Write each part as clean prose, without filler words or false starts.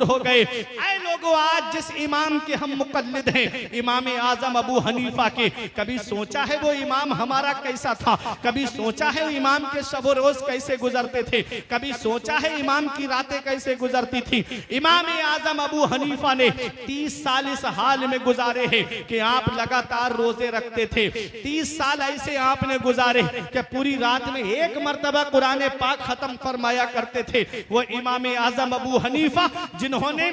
दूर हो गए। ऐ लोगों, आज जिस इमाम के हम मुकल्लिद हैं, इमाम आजम अबू हनीफा के, कभी सोचा है वो इमाम हमारा कैसा था? कभी सोचा है इमाम के शब रोज कैसे गुजरते थे? कभी सोचा है इमाम की रातें कैसे गुजरती थी? इमाम आजम अबू हनीफा ने 30 साल इस हाल में गुजारे हैं कि आप लगातार रोजे रखते थे। 30 साल ऐसे आपने गुजारे कि पूरी रात में एक मर्तबा कुरान पाक खत्म फरमाया करते थे। वो इमाम आजम अबू हनीफा जिन्होंने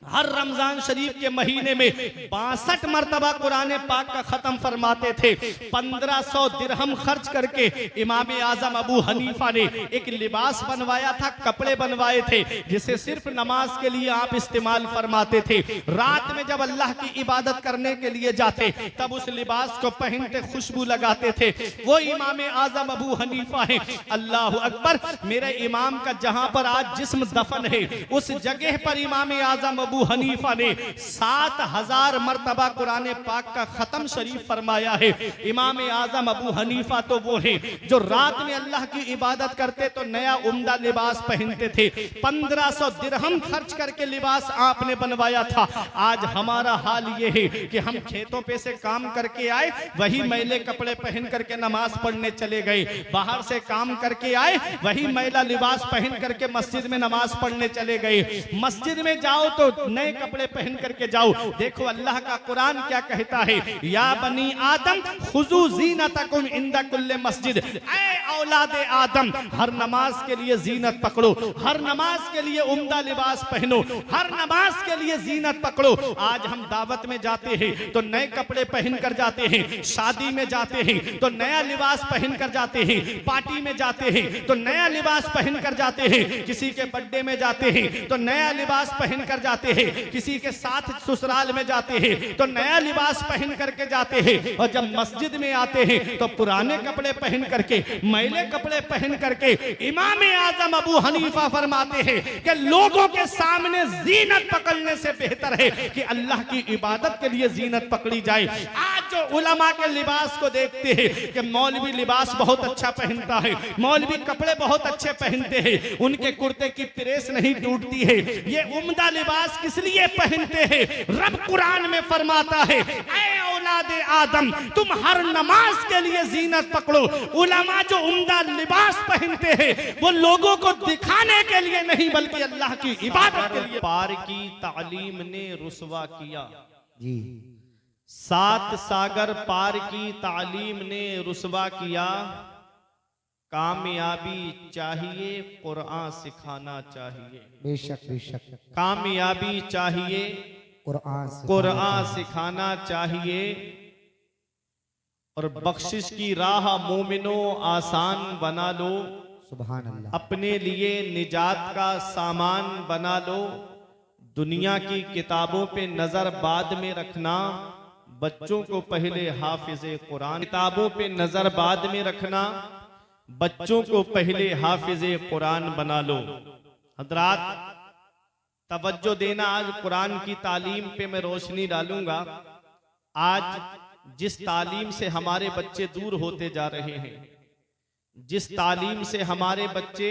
हर रमजान शरीफ के महीने में 62 मरतबा कुरान पाक का खत्म फरमाते थे। 1500 दिरहम खर्च करके इमाम आजम अबू हनीफा ने एक लिबास बनवाया था, कपड़े बनवाए थे, जिसे सिर्फ नमाज के लिए आप इस्तेमाल फरमाते थे। रात में जब अल्लाह की इबादत करने के लिए जाते तब उस लिबास को पहनते, खुशबू लगाते थे। वो इमाम आजम अबू हनीफा है। अल्लाह अकबर। मेरे इमाम का जहां पर आज जिस्म दफन है, उस जगह पर इमाम आजम अबू हनीफा ने 7000 मरतबा कुरान पाक का खत्म शरीफ फरमाया है। इमाम आजम अबू हनीफा तो वो है जो रात में अल्लाह की इबादत करते तो नया उम्दा लिबास पहनते थे। 1500 दिरहम खर्च करके लिबास आपने बनवाया था। आज हमारा हाल ये है कि हम खेतों पे से काम करके आए, वही मैले कपड़े पहन करके नमाज पढ़ने चले गए। बाहर से काम करके आए, वही मैला लिबास पहन करके मस्जिद में नमाज पढ़ने चले गए। मस्जिद में जाओ तो नए कपड़े पहन करके जाओ। देखो अल्लाह का कुरान क्या कहता है, या बनी आदम खुजू जीनतकुम इंदा कुल्ले मस्जिद। ऐ औलाद आदम, हर नमाज के लिए जीनत पकड़ो, हर नमाज के लिए उम्दा लिबास पहनो, हर नमाज के लिए जीनत पकड़ो। आज हम दावत में जाते हैं तो नए कपड़े पहन कर जाते हैं, शादी में जाते हैं तो नया लिबास पहन कर जाते हैं, पार्टी में जाते हैं तो नया लिबास पहन कर जाते हैं, किसी के बर्थडे में जाते हैं तो नया लिबास पहन कर जाते हैं, किसी के साथ ससुराल में जाते हैं तो नया लिबास पहन करके जाते हैं, और जब मस्जिद में आते हैं तो पुराने कपड़े पहन करके, मैले कपड़े पहन करके। इमाम आजम अबू हनीफा फरमाते हैं कि लोगों के सामने जीनत पकड़ने से बेहतर है कि अल्लाह की इबादत के लिए जीनत पकड़ी जाए। आज जो उलमा के लिबास को देखते हैं कि मौलवी लिबास बहुत अच्छा पहनता है, मौलवी कपड़े बहुत अच्छे पहनते हैं, उनके कुर्ते की प्रेस नहीं टूटती है, ये उम्दा लिबास किस लिए पहनते हैं? रब कुरान में फरमाता है, ऐ औलाद आदम, तुम हर नमाज के लिए जीनत पकड़ो। उलमा जो उम्दा लिबास पहनते हैं वो लोगों को दिखाने के लिए नहीं बल्कि अल्लाह की इबादत के लिए। पार की तालीम ने रुसवा किया जी, 7 सागर पार की तालीम ने रुसवा किया। कामयाबी चाहिए कुरान सिखाना चाहिए, बेशक बेशक। कामयाबी चाहिए कुरान सिखाना चाहिए, और बख्शिश की राह मोमिनो आसान बना लो। सुभान अल्लाह। अपने लिए निजात का सामान बना लो। दुनिया की किताबों पे नजर बाद में रखना, बच्चों को पहले हाफिज़े कुरान। किताबों पे नजर बाद में रखना, बच्चों को पहले हाफिज़े कुरान बना लो। हजरात तवज्जो देना, आज कुरान की तालीम पे मैं रोशनी डालूंगा। आज जिस तालीम से हमारे बच्चे दूर होते जा रहे हैं, जिस तालीम से हमारे बच्चे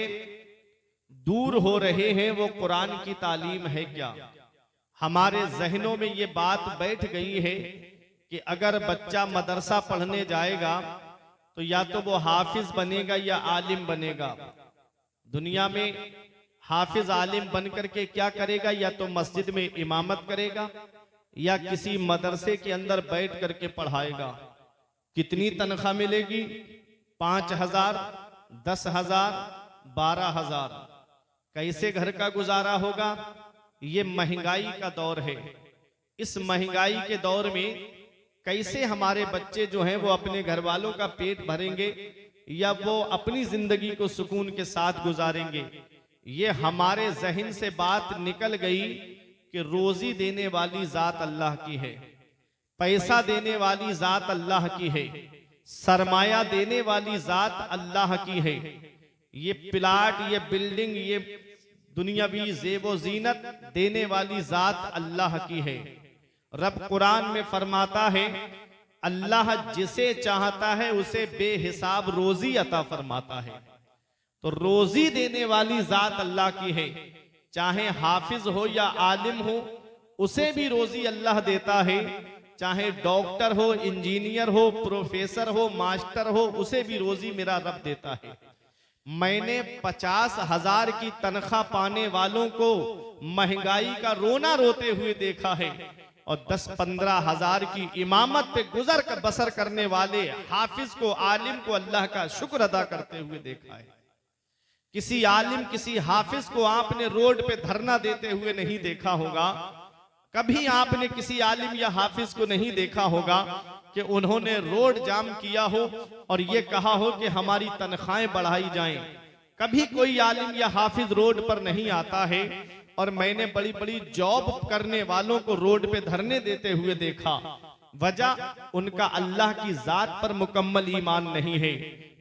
दूर हो रहे हैं, वो कुरान की तालीम है क्या? हमारे जहनों में ये बात बैठ गई है कि अगर बच्चा मदरसा पढ़ने जाएगा तो या तो वो हाफिज बनेगा या आलिम बनेगा। दुनिया में हाफिज आलिम बन करके क्या करेगा? या तो मस्जिद में इमामत करेगा या किसी मदरसे के अंदर बैठ करके पढ़ाएगा। कितनी तनख्वाह मिलेगी? 5000, 10,000, 12,000। कैसे घर का गुजारा होगा? ये महंगाई का दौर है। इस महंगाई के दौर में कैसे हमारे बच्चे जो हैं वो अपने घर वालों का पेट भरेंगे या वो अपनी जिंदगी को सुकून के साथ गुजारेंगे? ये हमारे जहन से बात निकल गई कि रोजी देने वाली जात अल्लाह की है, पैसा देने वाली जात अल्लाह की है, सरमाया देने वाली जात अल्लाह की है। ये प्लाट, ये बिल्डिंग, ये दुनियावी ज़ेबो ज़ीनत देने वाली जात अल्लाह की है। रब कुरान में फरमाता है, अल्लाह जिसे चाहता है उसे बेहिसाब रोजी अता फरमाता है। तो रोजी देने वाली जात अल्लाह की है, चाहे हाफिज हो या आलिम हो, उसे भी रोजी अल्लाह देता है। चाहे डॉक्टर हो, इंजीनियर हो, प्रोफेसर हो, मास्टर हो, उसे भी रोजी मेरा रब देता है। मैंने 50,000 की तनख्वाह पाने वालों को महंगाई का रोना रोते हुए देखा है, और 10-15 हजार की इमामत पे गुजर कर बसर करने वाले हाफिज को, आलिम को अल्लाह का शुक्र अदा करते हुए देखा है। किसी आलिम, किसी हाफिज को आपने रोड पे धरना देते हुए नहीं देखा होगा। कभी आपने किसी आलिम या हाफिज को नहीं देखा होगा कि उन्होंने रोड जाम किया हो और ये कहा हो कि हमारी तनख्वाहें बढ़ाई जाएं। कभी कोई आलिम या हाफिज रोड पर नहीं आता है। और मैंने बड़ी बड़ी जॉब करने वालों को रोड पे धरने देते हुए देखा। वजह उनका अल्लाह की जात पर मुकम्मल ईमान नहीं है।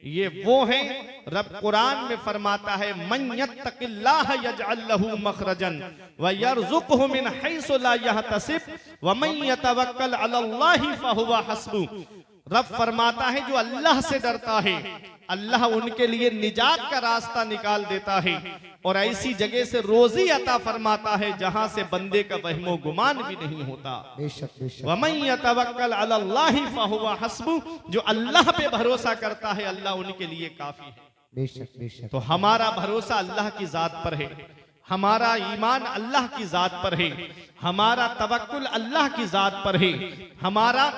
ये वो हैं, रब कुरान में फरमाता है, मन यत्तकिल्लाह यजअल लहू मखरजन व यरजुकहु मिन हैसु ला यहतसिब व मन यतवक्कल अलल्लाहि फहुवा हस्बु। रब फरमाता है, जो अल्लाह से डरता है, अल्लाह उनके लिए निजात का रास्ता निकाल देता है और ऐसी जगह से रोजी अता फरमाता है जहां से बंदे का वहमो गुमान भी नहीं होता। वमन यतवक्कल अलल्लाहि फहुवा हस्बु, जो अल्लाह पे भरोसा करता है, अल्लाह उनके लिए काफी है। बेशक बेशक। तो हमारा भरोसा अल्लाह की जात पर है, हमारा ईमान अल्लाह की जात पर है, हमारा तवक्कुल अल्लाह की जात पर है, हमारा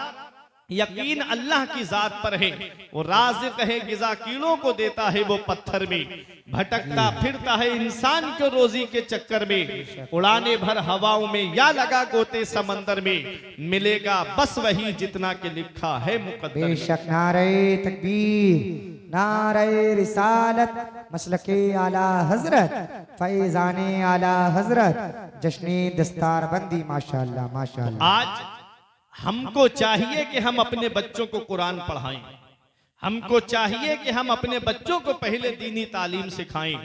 यकीन अल्लाह की जात पर है। वो राज़िक़ है, गिज़ा कीड़ों को देता है वो पत्थर में, भटकता फिरता है इंसान को रोजी के चक्कर में, उड़ाने भर हवाओं में या लगा गोते समंदर में, मिलेगा बस वही जितना के लिखा है मुकद्दर में। बेशक। नारे तकबीर, नारे रिसालत, मसलके आला हजरत, फैजाने आला हजरत, जश्ने दस्तारबंदी। माशाअल्लाह माशाअल्लाह। आज हमको चाहिए कि हम अपने बच्चों को कुरान पढ़ाएं। हमको चाहिए कि हम अपने बच्चों को पहले दीनी तालीम सिखाएं।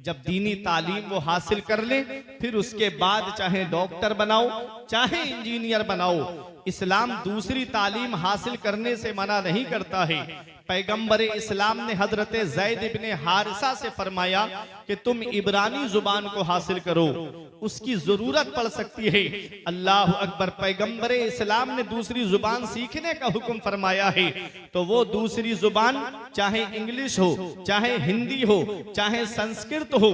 जब दीनी तालीम वो हासिल कर ले, फिर उसके बाद चाहे डॉक्टर बनाओ, चाहे इंजीनियर बनाओ। इस्लाम दूसरी तालीम हासिल करने से मना नहीं करता है। पैगंबर इस्लाम ने हजरत ज़ैद इब्ने हारिसा से फरमाया कि तुम इब्रानी जुबान को हासिल करो, उसकी जरूरत पड़ सकती है। अल्लाह अकबर। पैगंबर इस्लाम ने दूसरी जुबान सीखने का हुक्म फरमाया है, तो वो दूसरी जुबान चाहे इंग्लिश हो, चाहे हिंदी हो, चाहे संस्कृत हो,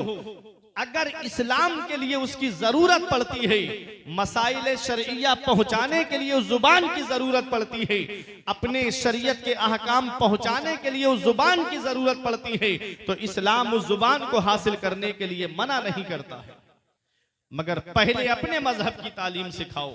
अगर इस्लाम के लिए उसकी जरूरत पड़ती है, मसाइल शरइया पहुंचाने के लिए उस जुबान की जरूरत पड़ती है, अपने शरीयत के अहकाम पहुंचाने के लिए उस जुबान की जरूरत पड़ती है, तो इस्लाम उस जुबान को हासिल करने के लिए मना नहीं करता है। मगर पहले अपने मजहब की तालीम सिखाओ,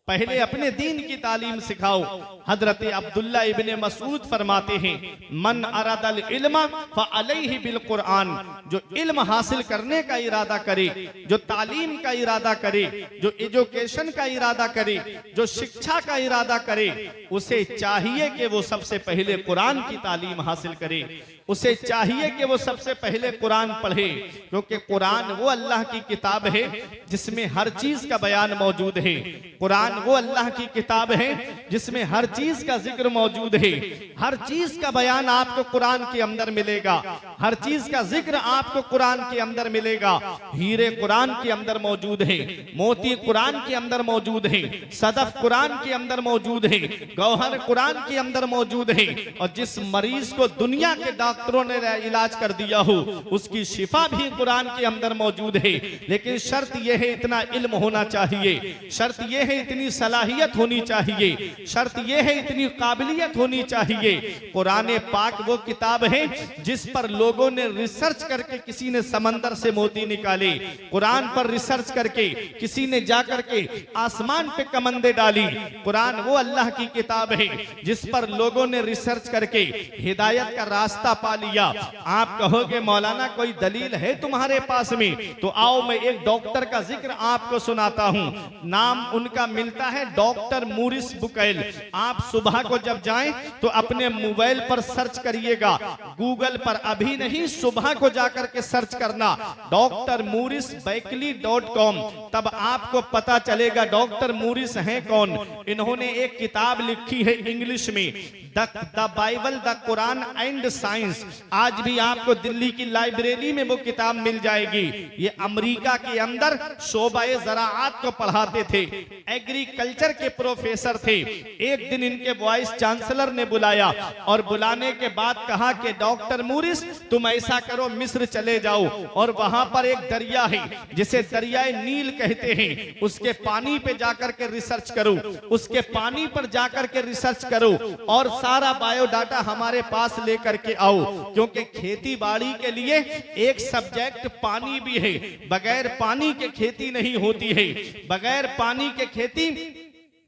पहले अपने दीन की तालीम सिखाओ। हजरत अब्दुल्ला इब्ने मसूद फरमाते हैं, मन अरादल इल्म फअलैहि बिल कुरान, जो इल्म हासिल करने का इरादा करे, जो तालीम का इरादा करे, जो एजुकेशन का इरादा करे, जो शिक्षा का इरादा करे, उसे चाहिए कि वो सबसे पहले कुरान की तालीम हासिल करे। उसे चाहिए कि वो सबसे पहले कुरान पढ़े, क्योंकि कुरान वो अल्लाह की किताब है जिसमें हर चीज का बयान मौजूद है। कुरान वो अल्लाह की किताब है जिसमें हर चीज का जिक्र मौजूद है। हर चीज का बयान आपको कुरान के अंदर मिलेगा, हर चीज का जिक्र आपको कुरान के अंदर मिलेगा। हीरे कुरान के अंदर मौजूद है, मोती कुरान के अंदर मौजूद है, सदफ कुरान के अंदर मौजूद है, गौहर कुरान के अंदर मौजूद है। और जिस मरीज को दुनिया के डॉक्टरों ने इलाज कर दिया हो, उसकी शिफा भी कुरान के अंदर मौजूद है। लेकिन शर्त यह है, इतना इल्म होना चाहिए, शर्त यह है, इतनी सलाहियत होनी चाहिए, शर्त यह है, इतनी काबिलियत होनी चाहिए। कुरान पाक वो किताब है जिस पर लोगों ने रिसर्च करके, किसी ने समंदर से मोती निकाले, कुरान पर रिसर्च करके किसी ने जाकर के आसमान पे कमंदे डाली। कुरान वो अल्लाह की किताब है जिस पर लोगों ने रिसर्च करके हिदायत का रास्ता पा लिया। आप कहोगे मौलाना कोई दलील है तुम्हारे पास में, तो आओ मैं एक डॉक्टर का जिक्र आपको सुनाता हूं। नाम उनका मिलता है डॉक्टर मूरिस बुकैल। आप सुबह को जब जाएं तो अपने मोबाइल पर सर्च करिएगा, गूगल पर अभी नहीं, सुबह को जाकर के सर्च करना डॉक्टर मूरिस बैकली.com, तब आपको पता चलेगा डॉक्टर मूरिस हैं कौन। इन्होंने एक किताब लिखी है इंग्लिश में, the Bible, the Quran and science. Science. आज भी आपको दिल्ली की लाइब्रेरी में वो किताब मिल जाएगी। ये अमेरिका के अंदर शोबाए ज़राअत को पढ़ाते थे, एग्रीकल्चर के प्रोफेसर थे। एक दिन इनके वाइस चांसलर ने बुलाया और बुलाने के बाद कहा कि डॉक्टर मूरिस, तुम ऐसा करो, मिस्र चले जाओ और वहां पर एक दरिया है जिसे दरियाए नील कहते हैं, उसके पानी पे जाकर के रिसर्च करो, उसके पानी पर जाकर के रिसर्च करो और सारा बायोडाटा हमारे पास लेकर के आओ, क्योंकि खेती बाड़ी के लिए एक सब्जेक्ट पानी भी है। बगैर पानी के खेती नहीं होती है, बगैर पानी के खेती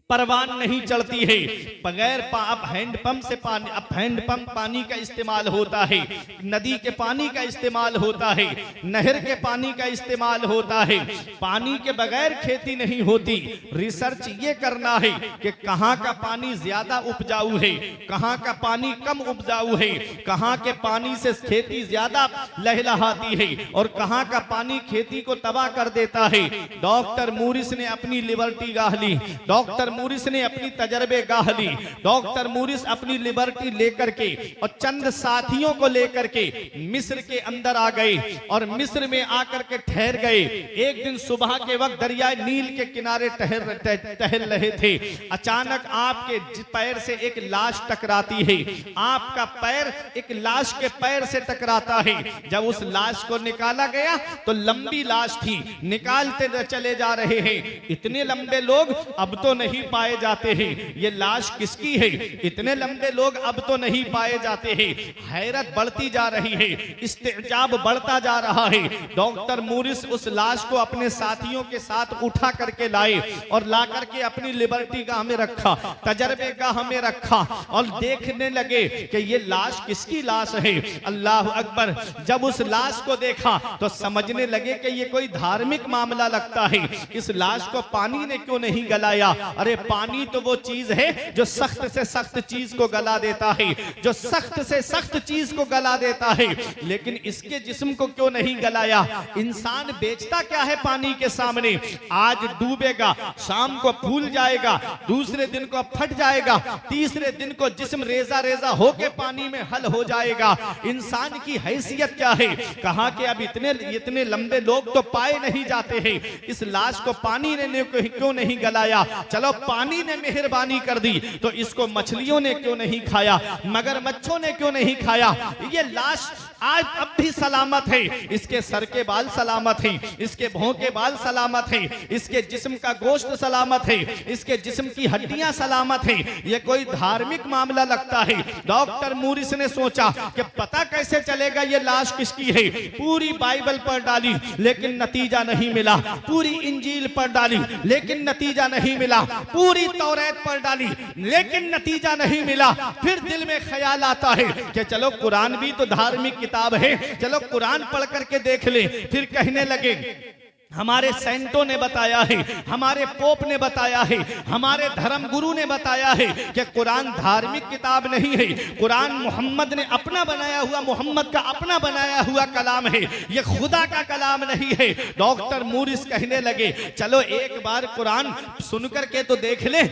परवान नहीं चढ़ती है। बगैर अब हैंडपंप से पानी, अब हैंडपंप पानी का इस्तेमाल होता है, नदी के पानी का इस्तेमाल होता है, नहर के पानी का इस्तेमाल होता है। पानी के बगैर खेती नहीं होती। रिसर्च ये करना है कि कहाँ का पानी ज्यादा उपजाऊ है, कहाँ का पानी कम उपजाऊ है, कहाँ के पानी से खेती ज्यादा लहलहाती है और कहाँ का पानी खेती को तबाह कर देता है। डॉक्टर मूरिस ने अपनी लिबर्टी गाह ली, डॉक्टर मूरिस ने अपनी तजर्बे गाह ली। डॉक्टर मूरिस अपनी लिबर्टी लेकर के और चंद साथियों को लेकर के मिस्र के अंदर आ गए और मिस्र में आकर के ठहर गए। एक दिन सुबह के वक्त दरिया नील के किनारे टहल रहे थे। अचानक आपके पैर से एक लाश टकराती है, आपका पैर एक लाश के पैर से टकराता है। जब उस लाश को निकाला गया तो लंबी लाश थी, निकालते चले जा रहे हैं। इतने लंबे लोग अब तो नहीं पाए जाते हैं, ये लाश किसकी है? इतने लंबे लोग अब तो नहीं पाए जाते हैं। हैरत बढ़ती जा रही है, इस्तेजाब बढ़ता जा रहा है। डॉक्टर मूरिस उस लाश को अपने साथियों के साथ उठा करके लाए और ला करके अपनी लिबर्टी गाह में रखा, तजर्बे गाह में रखा और देखने लगे कि ये लाश किसकी लाश है। अल्लाह अकबर। जब उस लाश को देखा तो समझने लगे कि ये कोई धार्मिक मामला लगता है। इस लाश को पानी ने क्यों नहीं गलाया? अरे पानी तो वो चीज है जो सख्त से सख्त चीज को गला देता है, जो सख्त से सख्त चीज को गला देता है, लेकिन इसके जिस्म को क्यों नहीं गलाया? इंसान बेचता क्या है पानी के सामने? आज डूबेगा, शाम को फूल जाएगा, दूसरे दिन को फट जाएगा, तीसरे दिन को जिस्म रेजा रेजा होके पानी में हल हो जाएगा। इंसान की हैसियत क्या है? कहा कि अब इतने लंबे लोग तो पाए नहीं जाते हैं, इस लाश को पानी ने क्यों नहीं गलाया? चलो पानी ने मेहरबानी कर दी तो इसको मछलियों ने क्यों नहीं खाया, मगरमच्छों ने क्यों नहीं खाया? ये लाश आज अब भी सलामत है, इसके सर के बाल सलामत हैं, इसके भौं के बाल सलामत हैं, इसके जिस्म का गोश्त सलामत है, इसके जिस्म की हड्डियां सलामत हैं। ये कोई धार्मिक मामला लगता है। डॉक्टर मूरिस ने सोचा कि पता कैसे चलेगा ये लाश किसकी है। पूरी बाइबल पढ़ डाली लेकिन नतीजा नहीं मिला, पूरी इंजील पढ़ डाली लेकिन नतीजा नहीं मिला, पूरी तौरात पढ़ डाली लेकिन नतीजा नहीं मिला। फिर दिल में ख्याल आता है कि चलो कुरान भी तो धार्मिक किताब है, चलो कुरान पढ़ करके देख ले। फिर कहने लगे हमारे सेंटों ने बताया है, हमारे पोप ने बताया है, हमारे धर्म गुरु ने बताया है कि कुरान धार्मिक किताब नहीं है, कुरान मोहम्मद ने अपना बनाया हुआ, मोहम्मद का अपना बनाया हुआ कलाम है, ये खुदा का कलाम नहीं है। डॉक्टर मूरिस कहने लगे चलो एक बार कुरान सुन करके तो देख ले,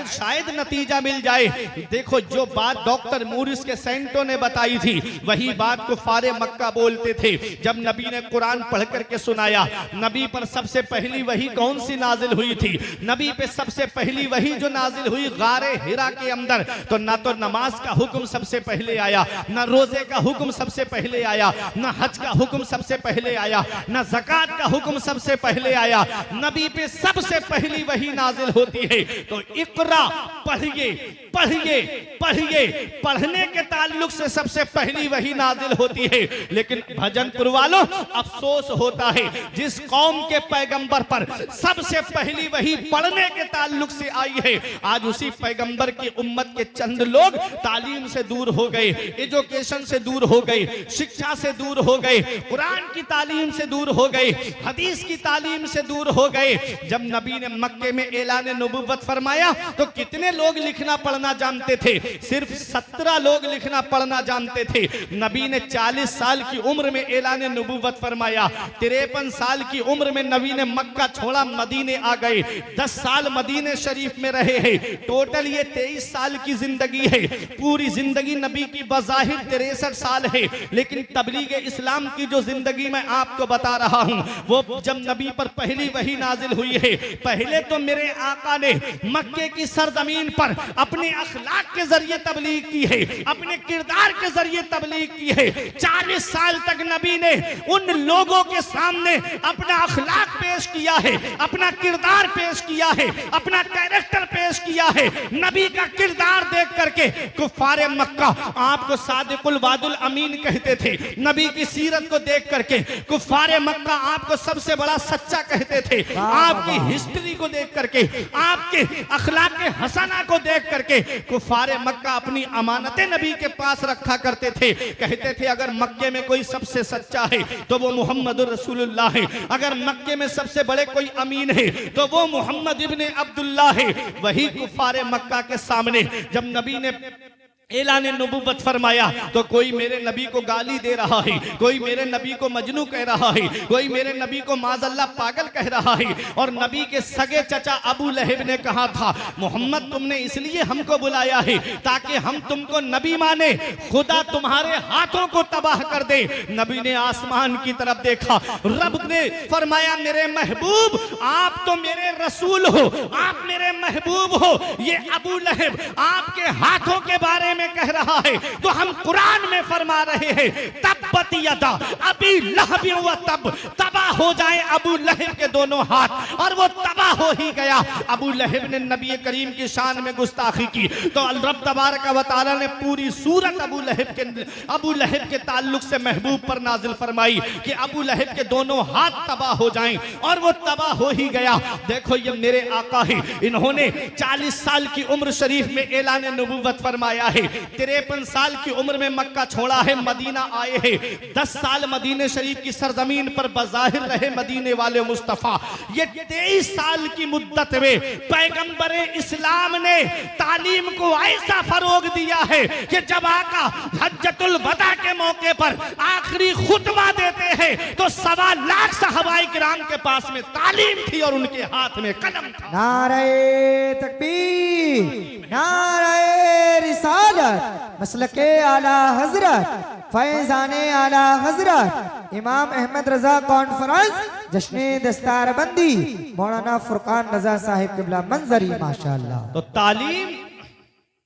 शायद नतीजा मिल जाए। देखो जो बात डॉक्टर मूरिस के सेंटों ने बताई थी वही बात कुफारे मक्का बोलते थे। जब नबी ने कुरान पढ़ करके सुनाया, नबी पर सबसे पहली वही कौन सी नाजिल हुई थी? नबी पे सबसे पहली वही जो नाजिल हुई गारे हिरा के अंदर, तो ना तो नमाज का हुक्म सबसे पहले आया, ना रोजे का हुक्म सबसे पहले आया, ना हज का हुक्म सबसे पहले आया, ना ज़कात का हुक्म सबसे पहले आया। नबी पे सबसे पहली वही नाजिल होती है। तो इकरा, पढ़िए पढ़िए पढ़िए, पढ़ने के ताल्लुक से सबसे पहली वही नाजिल होती है। लेकिन भजनपुर वालों अफसोस होता है जिस कौम के पैगंबर पर सबसे पहली वही पढ़ने के ताल्लुक से आई है, आज उसी पैगंबर की उम्मत के चंद लोग तालीम से दूर हो गए, एजुकेशन से दूर हो गए, शिक्षा से दूर हो गए, कुरान की तालीम से दूर हो गए, हदीस की तालीम से दूर हो गए। जब नबी ने मक्के में ऐलान नबुव्वत फरमाया तो कितने लोग लिखना पढ़ना जानते थे, सिर्फ 17 लोग लिखना पढ़ना जानते थे। नबी ने 40 साल की उम्र में ऐलान नबूवत फरमाया, 53 साल की उम्र में नबी ने मक्का छोड़ा, मदीने आ गए, 10 साल मदीने शरीफ में रहे हैं। टोटल ये 23 साल की जिंदगी है। पूरी जिंदगी नबी की बज़ाहिर 63 साल है, लेकिन तबलीग इस्लाम की जो जिंदगी मैं आपको बता रहा हूं, वो जब नबी पर पहली वही नाजिल हुई है, पहले तो मेरे आका ने मक्के की सरजमीन पर अपने अखलाक के जरिए तबलीग की है, अपने किरदार के जरिए तबलीग की है। 40 साल तक नबी ने उन लोगों के सामने अपना अखलाक पेश किया है, अपना किरदार पेश किया है, अपना कैरेक्टर पेश किया है। नबी का किरदार देख करके कुफारे मक्का आपको सादिकुल वादुल अमीन कहते थे। नबी की सीरत को देख करके कुफारे मक्का आपको सबसे बड़ा सच्चा कहते थे। आपकी हिस्ट्री को देख करके, आपके अखलाक हसना को देख करके कुफारे मक्का अपनी अमानतें नबी के पास रखा करते थे। कहते थे अगर मक्के में कोई सबसे सच्चा है तो वो मोहम्मद रसूलुल्लाह है, अगर मक्के में सबसे बड़े कोई अमीन है तो वो मोहम्मद इब्ने अब्दुल्लाह है। वही कुफारे मक्का के सामने जब नबी ने ऐलान नबूवत फरमाया तो कोई मेरे नबी को गाली दे रहा है, कोई मेरे नबी को मजनू कह रहा है, कोई मेरे नबी को माज़अल्लाह पागल कह रहा है। और नबी के सगे चचा अबू लहब ने कहा था, मोहम्मद तुमने इसलिए हमको बुलाया है ताकि हम तुमको नबी माने, खुदा तुम्हारे हाथों को तबाह कर दे। नबी ने आसमान की तरफ देखा, रब ने फरमाया मेरे महबूब आप तो मेरे रसूल हो, आप मेरे महबूब हो, ये अबू लहब आपके हाथों के बारे में कह रहा है तो हम कुरान में फरमा रहे हैं तब्बत यदा अबी लहब व तब, तबाह हो जाए अबू लहब के दोनों हाथ। और वो तबाह हो ही गया। अबू लहब ने नबी करीम की शान में गुस्ताखी की तो रब तबारक व तआला ने पूरी सूरत अबू लहब के ताल्लुक से महबूब पर नाजिल फरमाई कि अबू लहब के दोनों हाथ तबाह हो जाएं। और वो तबाह हो ही गया। देखो ये मेरे आका है, इन्होंने 40 साल की उम्र शरीफ में ऐलान नबूवत फरमाया है, 53 साल की उम्र में मक्का छोड़ा है, मदीना आए हैं, 10 साल मदीने शरीफ की सरजमीन पर बज़ाहिर रहे मदीने वाले मुस्तफा। ये 23 साल की मुद्दत में पैगंबरे इस्लाम ने तालीम को ऐसा फरोग दिया है कि जब आका हज्जतुल वदा के मौके पर आखिरी खुतबा देते हैं तो 1.25 लाख सहाबाए किराम के पास में तालीम थी और उनके हाथ में कलम था। नारे तकबीर, नारे रिसालत, मसलके आला हजरत, फैजाने आला हजरत, इमाम अहमद रजा कॉन्फ्रेंस, जश्ने दस्तार बंदी, मौलाना फुरकान रजा साहिब किबला मंजरी माशाअल्लाह। तो तालीम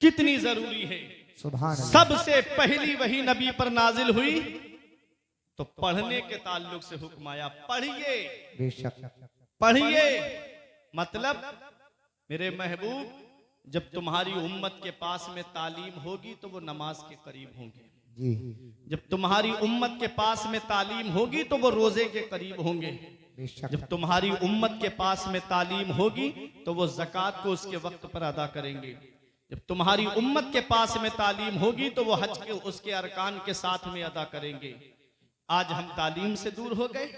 कितनी जरूरी है। सुभान अल्लाह। सबसे पहली वही नबी पर नाजिल हुई तो पढ़ने के ताल्लुक से हुक्म आया, पढ़िए बेशक पढ़िए। मतलब मेरे महबूब जब तुम्हारी उम्मत के पास में तालीम होगी तो वो नमाज के करीब होंगे जी, जब तुम्हारी उम्मत के पास में तालीम होगी तो वो रोजे के करीब होंगे, बेशक जब तुम्हारी उम्मत के पास में तालीम होगी तो वो ज़कात को उसके वक्त पर अदा करेंगे, जब तुम्हारी उम्मत के पास में तालीम होगी तो वो हज के उसके अरकान के साथ में अदा करेंगे। आज हम तालीम से दूर हो गए,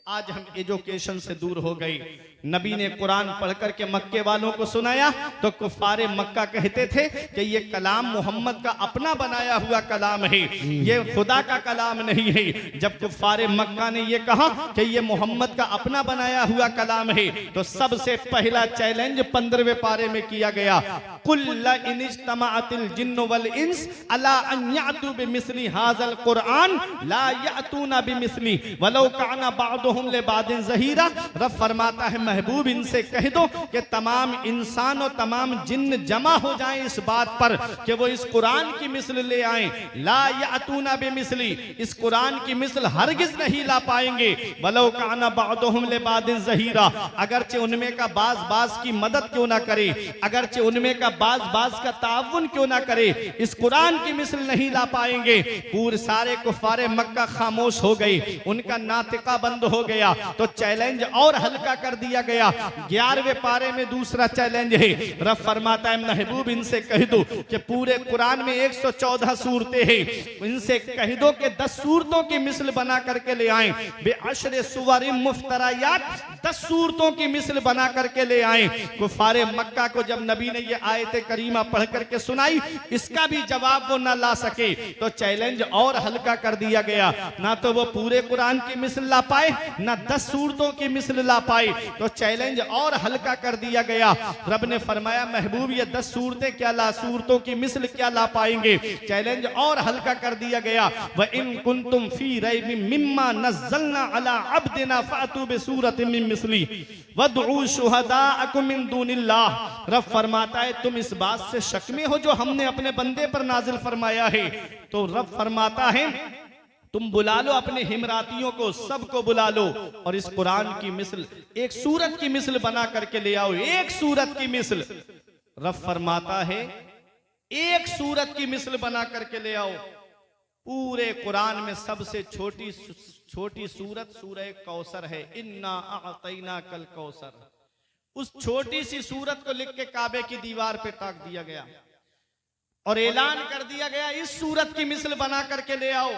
आज हम एजुकेशन से दूर हो गए। नबी ने कुरान पढ़ करके मक्के वालों को सुनाया तो कुफारे मक्का कहते थे कि ये कलाम मोहम्मद का अपना बनाया हुआ कलाम है, ये खुदा का कलाम नहीं है। जब कुफारे मक्का ने ये कहा कि ये मोहम्मद का अपना बनाया हुआ कलाम है तो सबसे पहला चैलेंज 15वें पारे में किया गया, कुल इन इज्तमाअतिल जिन्न वल इंस अला अन यातू बिमिस्ली हाज़ल कुरान ला यातूना बिमिस्ली वलौ काना बादुहुम लिबादिन ज़हीरा। रब फरमाता है महबूब इनसे कह दो कि तमाम इंसान और तमाम जिन्न जमा हो जाएं इस बात पर कि वो इस कुरान की मिसल ले आएं। ला यातूना बिमिस्ली, इस कुरान की मिसल हरगिज नहीं ला पाएंगे। वलौ काना बादुहुम लिबादिन ज़हीरा, अगरचे उनमें का बाज की मदद क्यों ना करे, अगरचे उनमें का बाज का ताउन क्यों ना करे, इस कुरान की मिसल नहीं ला पाएंगे। पूरे सारे कुफारे मक्का खामोश हो गए, उनका नातिका बंद हो गया। तो चैलेंज और हल्का कर दिया दिया गया। 11वें पारे में दूसरा चैलेंज है। रब फरमाता है महबूब इनसे कह दो कि पूरे कुरान में 114 सूरतें हैं, इनसे कह दो कि 10 सूरतों की मिसल बना करके ले आए। बेअशरे सुवरिम मुफ्तरायात, 10 सूरतों की मिसल बना करके ले आए। कुफारे मक्का को जब नबी ने ये आयत करीमा पढ़ करके सुनाई, इसका भी जवाब वो ना ला सके, तो चैलेंज और हल्का कर दिया गया। ना तो वो पूरे कुरान की मिसल ला पाए, ना 10 सूरतों की मिसल ला पाए, तो चैलेंज और हल्का कर दिया गया। रब ने फरमाया महबूब ये 10 सूरतें क्या ला, सूरतों की मिसल क्या ला पाएंगे? चैलेंज और हल्का कर दिया गया। व इन कुंतुम फी रैबिम मिम्मा नज़्ज़लना अला अब्दिना फातू बिसूरतिन मिन मिस्ली वदउ शुहदाअकुम मिन दूनिल्लाह। रब फरमाता है तुम इस बात से शक में हो जो हमने अपने बंदे पर नाजिल फरमाया है, तो रब फरमाता है तुम बुला लो अपने हिमरातियों को, सबको बुला लो और इस कुरान की मिसल, एक सूरत की मिसल बना करके ले आओ। एक सूरत की मिसल, रब फरमाता है एक सूरत की मिसल बना करके ले आओ। पूरे कुरान में सबसे छोटी सूरत सूरह कौसर है। इन्ना अअतैना कल कौसर, उस छोटी सी सूरत को लिख के काबे की दीवार पे टाक दिया गया और ऐलान कर दिया गया इस सूरत की मिसल बना करके ले आओ।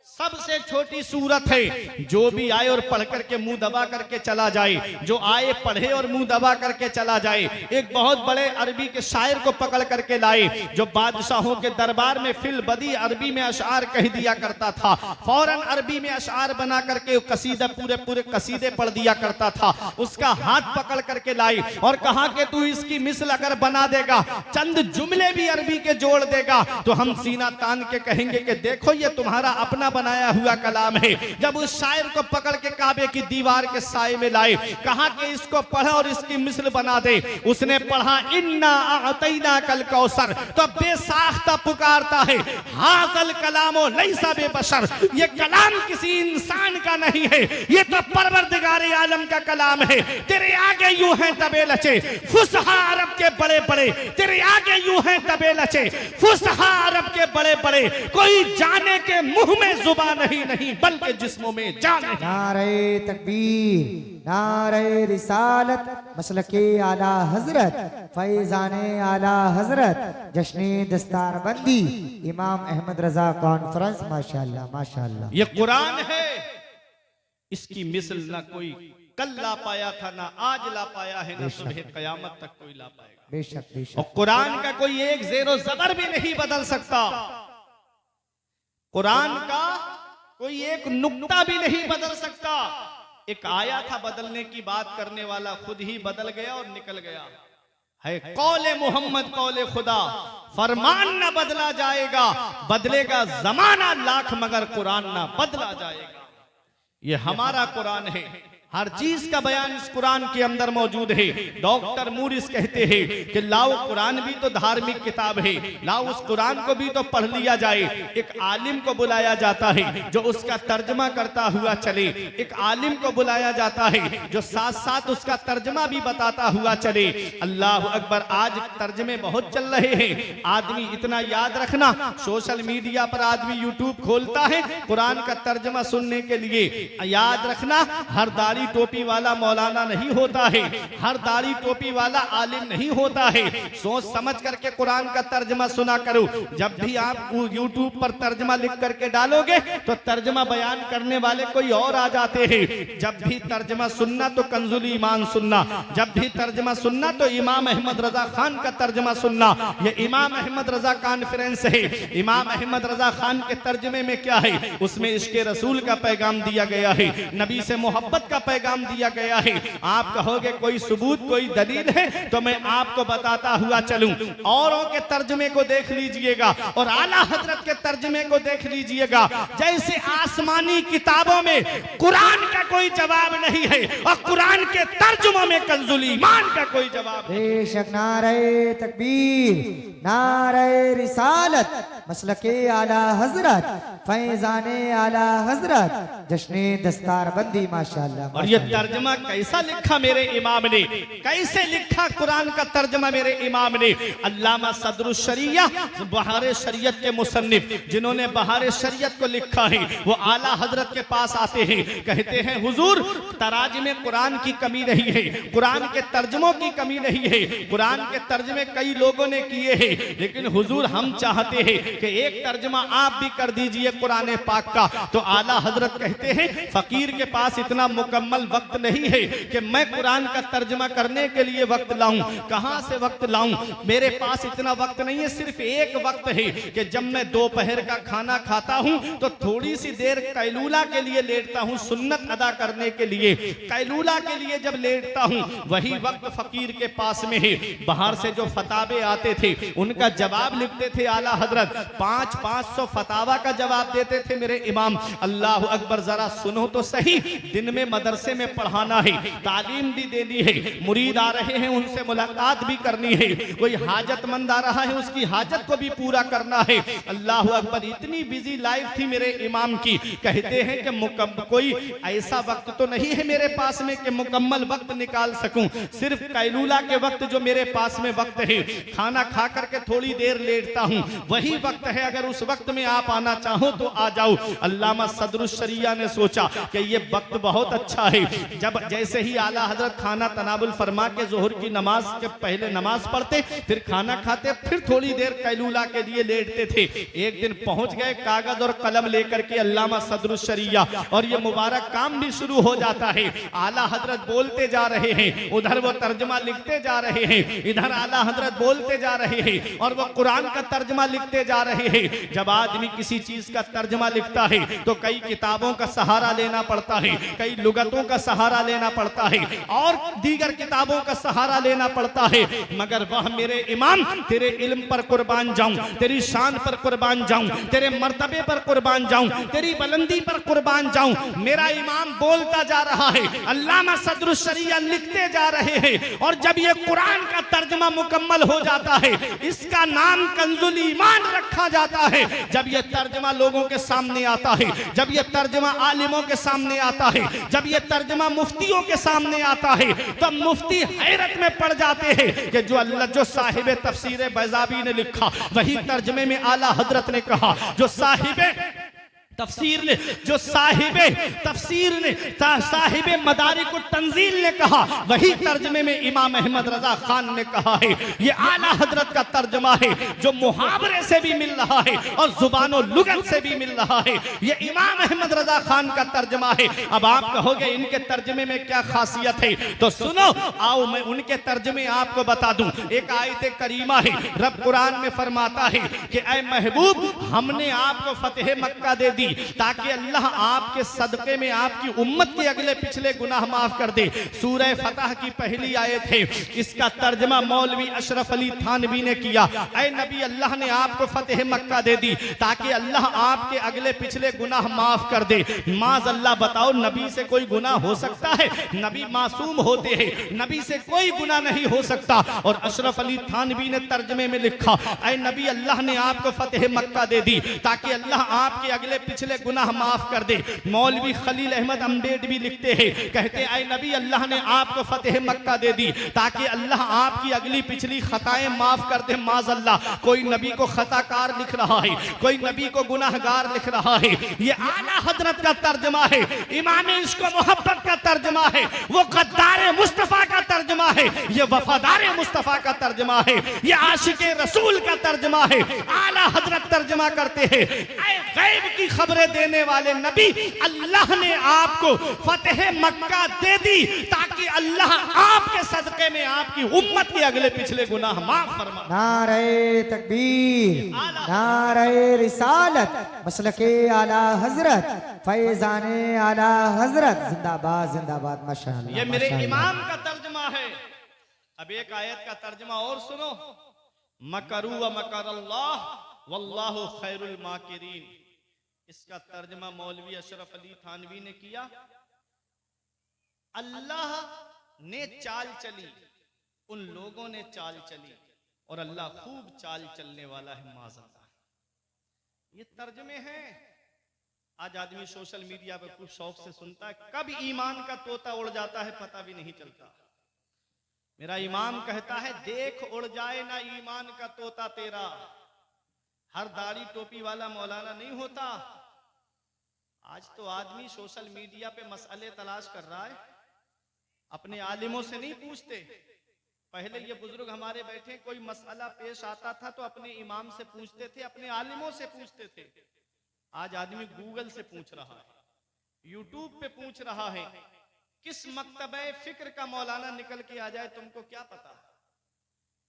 सबसे छोटी सूरत है, जो भी आए और पढ़ करके मुंह दबा करके चला जाए, जो आए पढ़े और मुंह दबा करके चला जाए। एक बहुत बड़े अरबी के शायर को पकड़ करके लाए, जो बादशाहों के दरबार में फिल बदी अरबी में अशआर कह दिया करता था। फौरन अरबी में अशआर बना करके कसीदा पूरे कसीदे पढ़ दिया करता था। उसका हाथ पकड़ करके लाई और कहा कि तू इसकी मिसल अगर बना देगा, चंद जुमले भी अरबी के जोड़ देगा, तो हम सीना तान के कहेंगे कि देखो ये तुम्हारा अपना बनाया हुआ कलाम है। जब उस शायर को पकड़ के काबे की दीवार के साए में लाए, कहा कि इसको पढ़ा और इसकी मिसल बना दे। उसने पढ़ा इन्ना अअतैना कल कौसर, तो बेसाख्ता पुकारता है हाज़ल कलामो लैसा बेबशर, ये कलाम किसी इंसान का नहीं है, ये तो परवरदिगार आलम का कलाम है। तेरे आगे यूं है तबे लचे फुसहा अरब के बड़े बड़े, तेरे आगे यूं है तबे लचे फुसहा अरब के बड़े बड़े, कोई जाने के मुंह में जुबान नहीं बल्कि जिस्मों में जान है। नारे तकबीर, नारे रिसालत, मसलके आला हजरत, फैजाने आला हजरत, जश्ने दस्तार बंदी, इमाम अहमद रजा कॉन्फ्रेंस। माशाअल्लाह माशाअल्लाह। ये कुरान है, इसकी मिसल ना कोई कल ला पाया था, ना आज ला पाया है, ना सुबह कयामत तक कोई ला पाएगा। बेशक बेशक। और कुरान का कोई एक ज़ेरो ज़बर भी नहीं बदल सकता। कुरान का कोई एक नुक्ता भी नहीं बदल सकता। एक आया था बदलने की बात करने वाला खुद ही बदल गया और निकल गया है। कौले मोहम्मद कौले खुदा, फरमान ना बदला जाएगा, बदलेगा जमाना लाख मगर कुरान ना बदला जाएगा। ये हमारा कुरान है, हर चीज का बयान इस कुरान के अंदर मौजूद है। डॉक्टर मूरिस कहते हैं कि लाओ कुरान भी तो धार्मिक किताब है, लाओ उस कुरान को भी तो पढ़ लिया जाए। एक आलिम को बुलाया जाता है जो उसका तर्जमा करता हुआ चले, एक आलिम को बुलाया जाता है जो साथ साथ उसका तर्जमा भी बताता हुआ चले। अल्लाह अकबर। आज तर्जमे बहुत चल रहे हैं। आदमी इतना याद रखना, सोशल मीडिया पर आदमी यूट्यूब खोलता है कुरान का तर्जमा सुनने के लिए। याद रखना, हर दाढ़ी टोपी वाला मौलाना नहीं होता है, हर दाढ़ी टोपी वाला आलिम नहीं होता है। सोच समझ करके कुरान का तर्जमा सुना करो। जब भी आप यूट्यूब पर तर्जमा लिख करके डालोगे तो तर्जमा बयान करने वाले कोई और आ जाते हैं। जब भी तर्जमा सुनना तो कंजुल ईमान सुनना, जब भी तर्जमा सुनना तो इमाम अहमद रजा खान का तर्जमा सुनना। ये इमाम अहमद रजा कॉन्फ्रेंस है। इमाम अहमद रजा खान के तर्जमे में क्या है? उसमें इश्क़ रसूल का पैगाम दिया गया है, नबी से मोहब्बत का पैगाम दिया गया है। आप कहोगे कोई सबूत कोई दलील है, तो मैं आपको बताता हुआ चलूं। औरों के तर्जमे को देख लीजिएगा और आला हजरत के तर्जमे को देख लीजिएगा। जैसे आसमानी किताबों में कुरान का कोई जवाब नहीं है और कुरान के तर्जुमों में कंजुल ईमान का कोई जवाब नहीं। बेशक। नारे तकबीर, नारे रिसालत, मसलके आला हजरत, फैजाने आला हजरत, जश्ने दस्तार बंदी। माशाअल्लाह और ये तर्जमा कैसा लिखा मेरे इमाम ने, कैसे लिखा कुरान का तर्जमा मेरे इमाम ने। अल्लामा सदरुश शरिया बहार शरीयत के मुसन्निफ जिन्होंने बहार शरीयत को लिखा है, वो आला हजरत के पास आते हैं, कहते हैं हुजूर तराज में कुरान की कमी नहीं है, कुरान के तर्जमों की कमी नहीं है, कुरान के तर्जमे कई लोगों ने किए हैं, लेकिन हुजूर हम चाहते हैं कि एक तर्जमा आप भी कर दीजिए कुरान पाक का। तो आला हजरत कहते हैं फकीर के पास इतना मुकम्मल वक्त नहीं है कि मैं कुरान का तर्जमा करने के लिए वक्त लाऊं, कहां से वक्त लाऊं, मेरे पास इतना वक्त नहीं है। सिर्फ एक वक्त है कि जब मैं दोपहर का खाना खाता हूं तो थोड़ी सी देर कैलूला के लिए लेटता हूं, सुन्नत अदा करने के लिए कैलूला के लिए जब लेटता हूं, वही वक्त फकीर के पास में है। बाहर से जो फतावे आते थे उनका जवाब लिखते थे आला हजरत, 500 फतावा का जवाब देते थे मेरे इमाम। अल्लाह अकबर, जरा सुनो तो सही, दिन में मदरसे में पढ़ाना है, तालीम भी देनी है, मुरीद आ रहे हैं उनसे मुलाकात भी करनी है, कोई हाजतमंद आ रहा है उसकी हाजत को भी पूरा करना है। अल्लाह अकबर, इतनी बिजी लाइफ थी मेरे इमाम की। कहते हैं कि कोई ऐसा वक्त तो नहीं है मेरे पास में कि मुकम्मल वक्त निकाल सकूं, सिर्फ कैलूला के वक्त जो मेरे पास में वक्त है, खाना खा करके थोड़ी देर लेटता हूं, वही वक्त है। अगर उस वक्त में आप आना चाहो तो आ जाओ। अल्लामा सदरुश शरिया ने सोचा कि ये वक्त बहुत अच्छा है। जब जैसे ही आला हजरत खाना तनाबुल फरमा के जोहर की नमाज के पहले नमाज पढ़ते, फिर खाना खाते, फिर थोड़ी देर कैलूला के लिए लेटते थे। एक दिन पहुंच गए कागज और कलम लेकर के अल्लामा सदरुश शरिया, और ये मुबारक काम भी शुरू हो जाता है। आला हजरत बोलते जा रहे हैं, उधर वो तर्जमा लिखते जा रहे हैं, इधर आला हजरत बोलते जा रहे हैं और वो कुरान का तर्जमा लिखते जा रहे हैं। जब आदमी किसी चीज का तर्जमा लिखता है तो कई किताबों का सहारा लेना पड़ता है, कई लुगतों का सहारा लेना पड़ता है और दीगर किताबों का सहारा लेना पड़ता है। मगर वह मेरे इमाम, तेरे इल्म पर कुर्बान जाऊं, तेरी शान पर कुर्बान जाऊं, तेरे मर्तबे पर कुर्बान जाऊं, तेरी बुलंदी पर कुर्बान जाऊं। मेरा इमाम बोलता जा रहा है, अल्लामा सदरुश शरिया लिखते जा रहे हैं, और जब ये कुरान का तर्जमा मुकम्मल हो जाता है, इसका नाम कंजुल ईमान रखा जाता है। जब ये तर्जमा लोगों के सामने आता है, जब ये तर्जमा आलिमों के सामने आता है, जब ये तर्जमा मुफ्तियों के सामने आता है, तो मुफ्ती हैरत में पड़ जाते हैं कि जो साहिब तफसीर बैज़ावी ने लिखा वही तर्जमे में आला हजरत ने कहा, जो साहिब तफसीर ने, जो साहिबे तफसीर ने, साहिबे मदारिकुत तंजील ने कहा, वही तर्जमे में इमाम अहमद रजा खान ने कहा है। ये आला हजरत का तर्जमा है जो मुहावरे से भी मिल रहा है और जुबानो लुगत से भी मिल रहा है। ये इमाम अहमद रजा खान का तर्जमा है। अब आप कहोगे इनके तर्जमे में क्या खासियत है, तो सुनो, आओ मैं उनके तर्जमे आपको बता दूं। एक आयत करीमा है, रब कुरान में फरमाता है कि ऐ महबूब, हमने आपको फतेह मक्का दे दी ताकि अल्लाह आपके सदके में आपकी उम्मत के अगले पिछले गुनाह माफ कर दे। सूरह फतह की पहली आयत है, इसका तर्जमा मौलवी अशरफ अली थानवी ने किया। ऐ नबी, अल्लाह ने आपको फतेह मक्का दे दी ताकि अल्लाह आपके अगले पिछले गुनाह माफ कर दे। माज अल्लाह, बताओ नबी से कोई गुनाह हो सकता है? नबी मासूम होते हैं, नबी से कोई गुनाह नहीं हो सकता। और अशरफ अली थानवी ने तर्जमे में लिखा, ऐ नबी, अल्लाह ने आपको फतेह मक्का दे दी ताकि अल्लाह आपके अगले पिछले गुनाह माफ कर दे। मौलवी खलील अहमद अम्बेड भी लिखते हैं, कहते हैं ऐ नबी, अल्लाह ने आपको फतेह मक्का दे दी ताकि अल्लाह आपकी अगली पिछली खताएं माफ कर दे। माज अल्लाह, कोई नबी को खताकार लिख रहा है, कोई नबी को गुनाहगार लिख रहा है। ये आला हजरत का तर्जमा है, इमाम इश्क मोहब्बत का तर्जमा है, वो गद्दार मुस्तफा का तर्जमा है, ये वफादार मुस्तफा का तर्जमा है, ये आशिक रसूल का तर्जमा है। आला हजरत तर्जमा करते हैं, ऐ गैब की खबरें देने वाले नबी, अल्लाह ने आपको फतेह मक्का दे दी ताकि अल्लाह आपके सदके में आपकी उम्मत के अगले पिछले गुनाह माफ फरमा। नारे तकबीर, नारे रिसालत, मसलके आला हजरत, फैजाने आला हजरत, जिंदाबाद जिंदाबाद, माशाअल्लाह। ये मेरे इमाम का तर्जमा है। अब एक आयत का तर्जमा और सुनो, मकरू व मकर अल्लाह वल्लाहु खैरुल माकिरीन। इसका तर्जमा मौलवी अशरफ अली थानवी ने किया, अल्लाह ने चाल चली, उन लोगों ने चाल चली और अल्लाह खूब चाल चलने वाला है। माज़अल्लाह, ये तर्जमे हैं। आज आदमी सोशल मीडिया पर खूब शौक से सुनता है, कब ईमान का तोता उड़ जाता है पता भी नहीं चलता। मेरा इमाम कहता है, देख उड़ जाए ना ईमान का तोता तेरा। हर दाढ़ी टोपी वाला मौलाना नहीं होता। आज तो आदमी सोशल मीडिया पे मसले तलाश कर रहा है, अपने आलिमों से नहीं पूछते। पहले ये बुजुर्ग हमारे बैठे, कोई मसला पेश आता था तो अपने इमाम से पूछते थे, अपने आलिमों से पूछते थे। आज आदमी गूगल से पूछ रहा है, यूट्यूब पे पूछ रहा है। किस मकतबे फिक्र का मौलाना निकल के आ जाए तुमको क्या पता।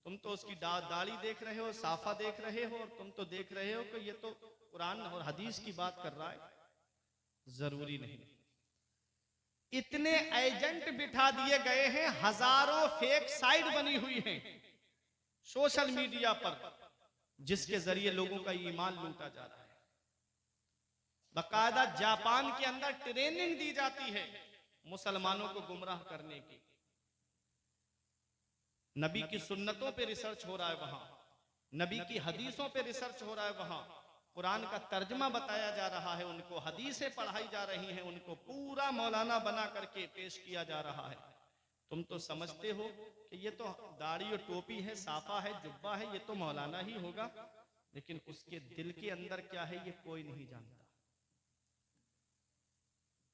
तुम तो उसकी दाढ़ी देख रहे हो, साफा देख रहे हो, और तुम तो देख रहे हो कि ये तो कुरान और हदीस की बात कर रहा है। जरूरी नहीं। इतने एजेंट बिठा दिए गए हैं, हजारों फेक साइट बनी हुई हैं सोशल मीडिया पर, जिसके जरिए लोगों का ईमान लूटा जा रहा है। बाकायदा जापान के अंदर ट्रेनिंग दी जाती है मुसलमानों को गुमराह करने की। नबी की सुन्नतों पे रिसर्च हो रहा है वहां, नबी की हदीसों पे रिसर्च हो रहा है वहां, कुरान का तर्जमा बताया जा रहा है उनको, हदीसें पढ़ाई जा रही हैं उनको, पूरा मौलाना बना करके पेश किया जा रहा है। तुम तो समझते हो कि ये तो दाढ़ी और टोपी है, साफा है, जुब्बा है, ये तो मौलाना ही होगा, लेकिन उसके दिल के अंदर क्या है ये कोई नहीं जानता।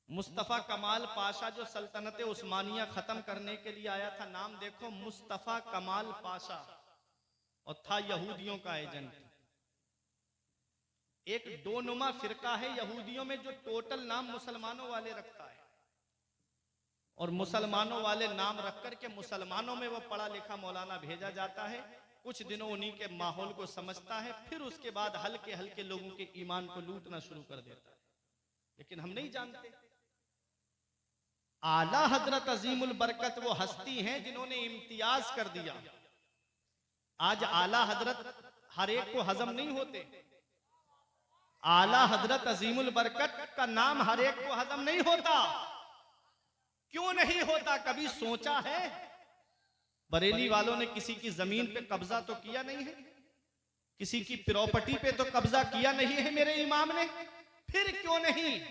मुस्तफा कमाल पाशा जो सल्तनत उस्मानिया खत्म करने के लिए आया था, नाम देखो, मुस्तफा कमाल पाशा, और था यहूदियों का एजेंट। एक दोनुमा फिरका है यहूदियों में जो टोटल नाम मुसलमानों वाले रखता है, और मुसलमानों वाले नाम रख करके मुसलमानों में वो पढ़ा लिखा मौलाना भेजा जाता है। कुछ दिनों उन्हीं के माहौल को समझता है, फिर उसके बाद हल्के हल्के लोगों के ईमान को लूटना शुरू कर देता है। लेकिन हम नहीं जानते, आला हजरत अजीमुल बरकत वो हस्ती हैं जिन्होंने इम्तियाज कर दिया। आज आला हजरत हर एक को हजम नहीं होते। आला हजरत अजीमुल बरकत का नाम हर एक को हजम नहीं होता। क्यों नहीं होता, कभी सोचा है? बरेली वालों ने किसी की जमीन पे कब्जा तो किया नहीं है, किसी की प्रॉपर्टी पे तो कब्जा किया नहीं है मेरे इमाम ने, फिर क्यों नहीं?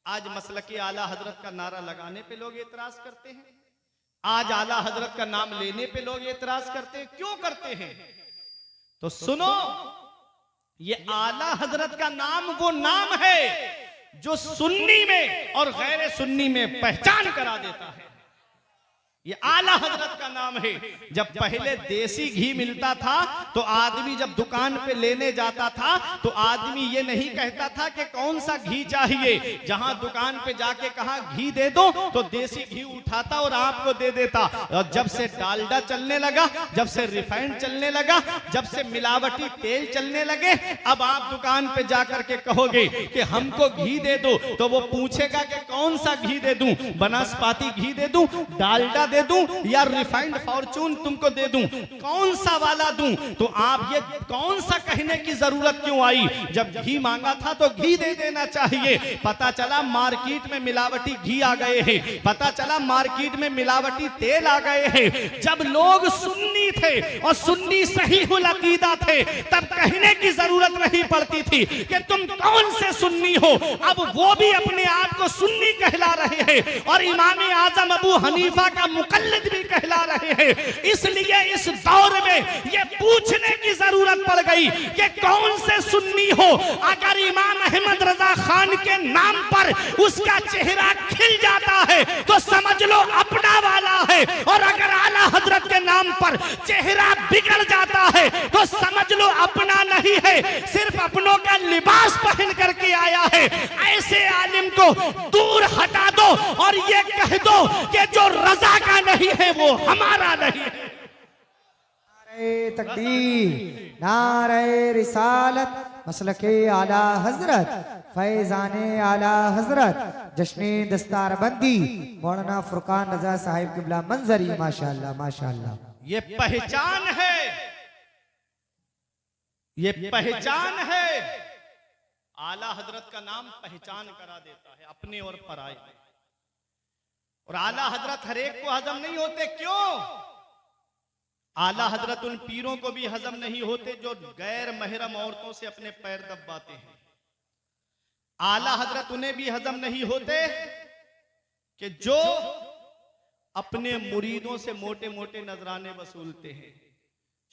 आज मसलके आला हजरत का नारा लगाने पे लोग एतराज करते हैं, आज आला हजरत का नाम लेने पे लोग एतराज करते हैं। क्यों करते हैं? तो सुनो, ये आला हजरत का नाम वो नाम है जो सुन्नी में और गैर सुन्नी में पहचान करा देता है। ये आला हजरत का नाम है। जब पहले देसी घी मिलता था तो आदमी जब दुकान पे लेने जाता था तो आदमी ये नहीं कहता था कि कौन सा घी चाहिए, जहां दुकान पे जाके कहा घी दे दो तो देसी घी उठाता और आपको दे देता। और जब से डालडा चलने लगा, जब से रिफाइंड चलने लगा, जब से मिलावटी तेल चलने लगे, अब आप दुकान पे जाकर के कहोगे कि हमको घी दे दो तो वो पूछेगा कि कौन सा घी दे दूं, बनास्पाती घी दे दूं, डालडा दे दूं या रिफाइंड फॉर्चून तुमको दे दूं, कौन सा वाला दूं? तो आप ये कौन सा कहने की जरूरत क्यों आई? जब घी मांगा था तो घी दे देना चाहिए। पता चला मार्केट में मिलावटी घी आ गए हैं, पता चला मार्केट में मिलावटी तेल आ गए हैं। जब लोग सुन्नी थे और सुन्नी सहीहुल अकीदा थे तब कहने की जरूरत नहीं पड़ती थी कि तुम कौन से सुन्नी हो। अब वो भी अपने आप को सुन्नी कहला रहे हैं और इमाम आजम अबू हनीफा का मुकल्लिद भी कहला रहे हैं। इसलिए इस दौर में ये पूछने की जरूरत पड़ गई कि कौन से सुन्नी हो। अगर इमाम अहमद रजा खान के नाम पर उसका चेहरा खिल जाता है तो समझ लो अपना वाला है, और अगर आला हजरत के नाम पर चेहरा बिगड़ जाता है तो समझ लो अपना नहीं है, सिर्फ अपनों का लिबास पहन करके आया है। ऐसे आलिम को दूर हटा दो और ये कह दो कि जो रजा का नहीं है वो हमारा नहीं है। नारे तकबीर, नारे रिसालत, मसलके आला हजरत, फैजाने आला हजरत, जश्ने दस्तारबंदी मौलाना फुरकान रजा साहिब किबला मंजरी। माशाअल्लाह माशाअल्लाह। ये पहचान है, ये पहचान है। आला हजरत का नाम पहचान करा देता है अपने और पराये। और आला हजरत हर एक को हजम नहीं होते। क्यों? आला हजरत उन पीरों को भी हजम नहीं होते जो गैर महरम औरतों से अपने पैर दबाते हैं। आला हजरत उन्हें भी हजम नहीं होते कि जो अपने मुरीदों से मोटे मोटे नजराने वसूलते हैं,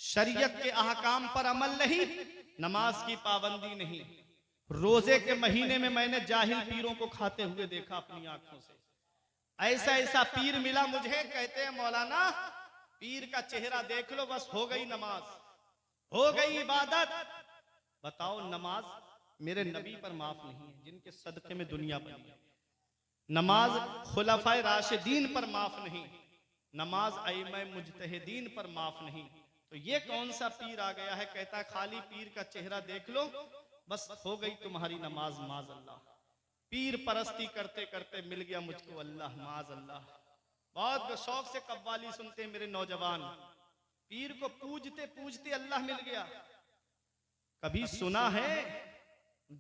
शरीयत के अहकाम पर अमल नहीं, नमाज की पाबंदी नहीं। रोजे के महीने में मैंने जाहिल पीरों को खाते हुए देखा अपनी आंखों से। ऐसा ऐसा पीर मिला मुझे, कहते हैं मौलाना पीर का चेहरा देख लो बस हो गई नमाज, हो गई इबादत। बताओ नमाज मेरे नबी पर माफ नहीं है जिनके सदके में दुनिया बनी है। नमाज खुलफाए राशिदीन पर माफ नहीं, नमाज अइम्मा मुजतहिदीन पर माफ नहीं। तो ये कौन सा पीर आ गया है, कहता है खाली पीर का चेहरा देख लो बस हो गई तुम्हारी नमाज, माज अल्लाह। पीर परस्ती करते करते मिल गया मुझको अल्लाह, माज अल्लाह। बहुत शौक से कव्वाली सुनते हैं मेरे नौजवान, पीर को पूजते पूजते अल्लाह मिल गया। कभी सुना है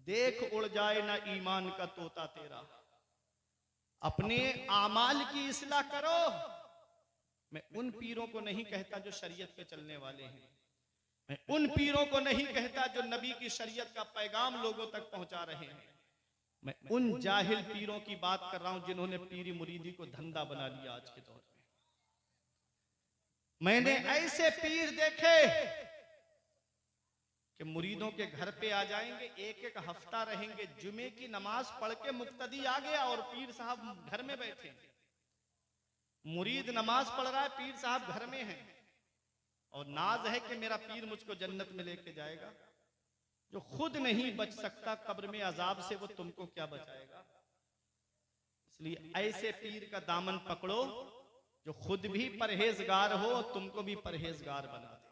देख उड़ जाए ना ईमान का तोता तेरा। अपने आमाल की इस्लाह करो। मैं उन पीरों को नहीं कहता जो शरीयत पे चलने वाले हैं, मैं उन पीरों को नहीं कहता जो नबी की शरीयत का पैगाम लोगों तक पहुंचा रहे हैं। मैं उन जाहिल पीरों की बात कर रहा हूं जिन्होंने पीरी मुरीदी को धंधा बना लिया आज के दौर में। मैंने ऐसे पीर देखे कि मुरीदों के घर पे आ जाएंगे, एक एक हफ्ता रहेंगे, जुमे की नमाज पढ़ के मुक्तदी आ गया और पीर साहब घर में बैठे। मुरीद नमाज पढ़ रहा है, पीर साहब घर में हैं और नाज है कि मेरा पीर मुझको जन्नत में लेके जाएगा। जो खुद नहीं बच सकता कब्र में अजाब से, वो तुमको क्या बचाएगा। इसलिए ऐसे पीर का दामन पकड़ो जो खुद भी परहेजगार हो और तुमको भी परहेजगार बना दे,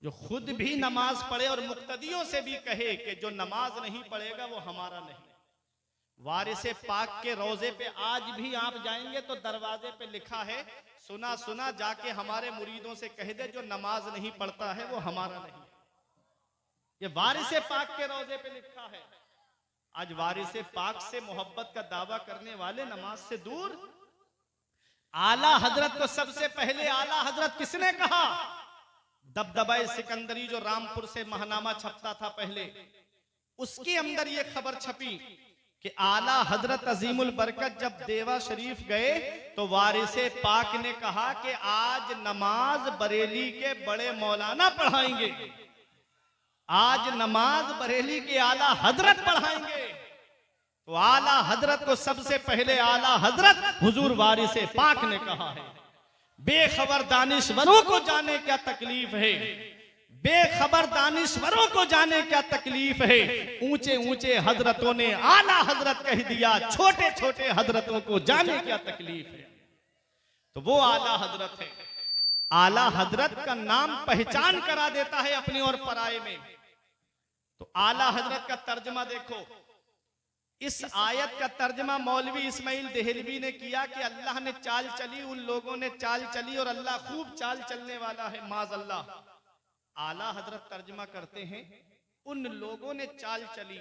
जो खुद भी नमाज पढ़े और मुक्तदियों से भी कहे कि जो नमाज नहीं पढ़ेगा वो हमारा नहीं। वारिसे पाक के रोजे पे आज भी आप जाएंगे तो दरवाजे पे लिखा है, सुना सुना जाके हमारे मुरीदों से कह दे जो नमाज नहीं पढ़ता है वो हमारा नहीं। ये वारिसे पाक के रोजे पे लिखा है। आज वारिसे पाक से मोहब्बत का दावा करने वाले नमाज से दूर। आला हजरत को सबसे पहले आला हजरत किसने कहा? दबदबाए सिकंदरी जो रामपुर से महनामा छपता था पहले, उसके अंदर ये खबर छपी कि आला हजरत अजीमुल बरकत जब देवा शरीफ गए तो वारिसे पाक ने कहा कि आज नमाज बरेली के बड़े मौलाना पढ़ाएंगे, आज नमाज बरेली के आला हजरत पढ़ाएंगे। तो आला हजरत को सबसे पहले आला हजरत हुजूर वारिसे पाक ने कहा है। बेखबर दानिश्वरों को जाने क्या तकलीफ है, बेखबर दानिश्वरों को जाने क्या तकलीफ है। ऊंचे ऊंचे हजरतों ने आला हजरत कह दिया, छोटे छोटे हजरतों को जाने क्या तकलीफ है। तो वो आला हजरत है। आला हजरत का नाम पहचान करा देता है अपने और पराये में। तो आला हजरत का तर्जमा देखो, इस आयत का तर्जमा मौलवी इस्माइल देहलवी ने किया कि अल्लाह ने चाल चली, उन लोगों ने चाल चली और अल्लाह खूब चाल चलने वाला है, माज अल्लाह। आला हजरत तर्जमा करते हैं उन लोगों ने चाल चली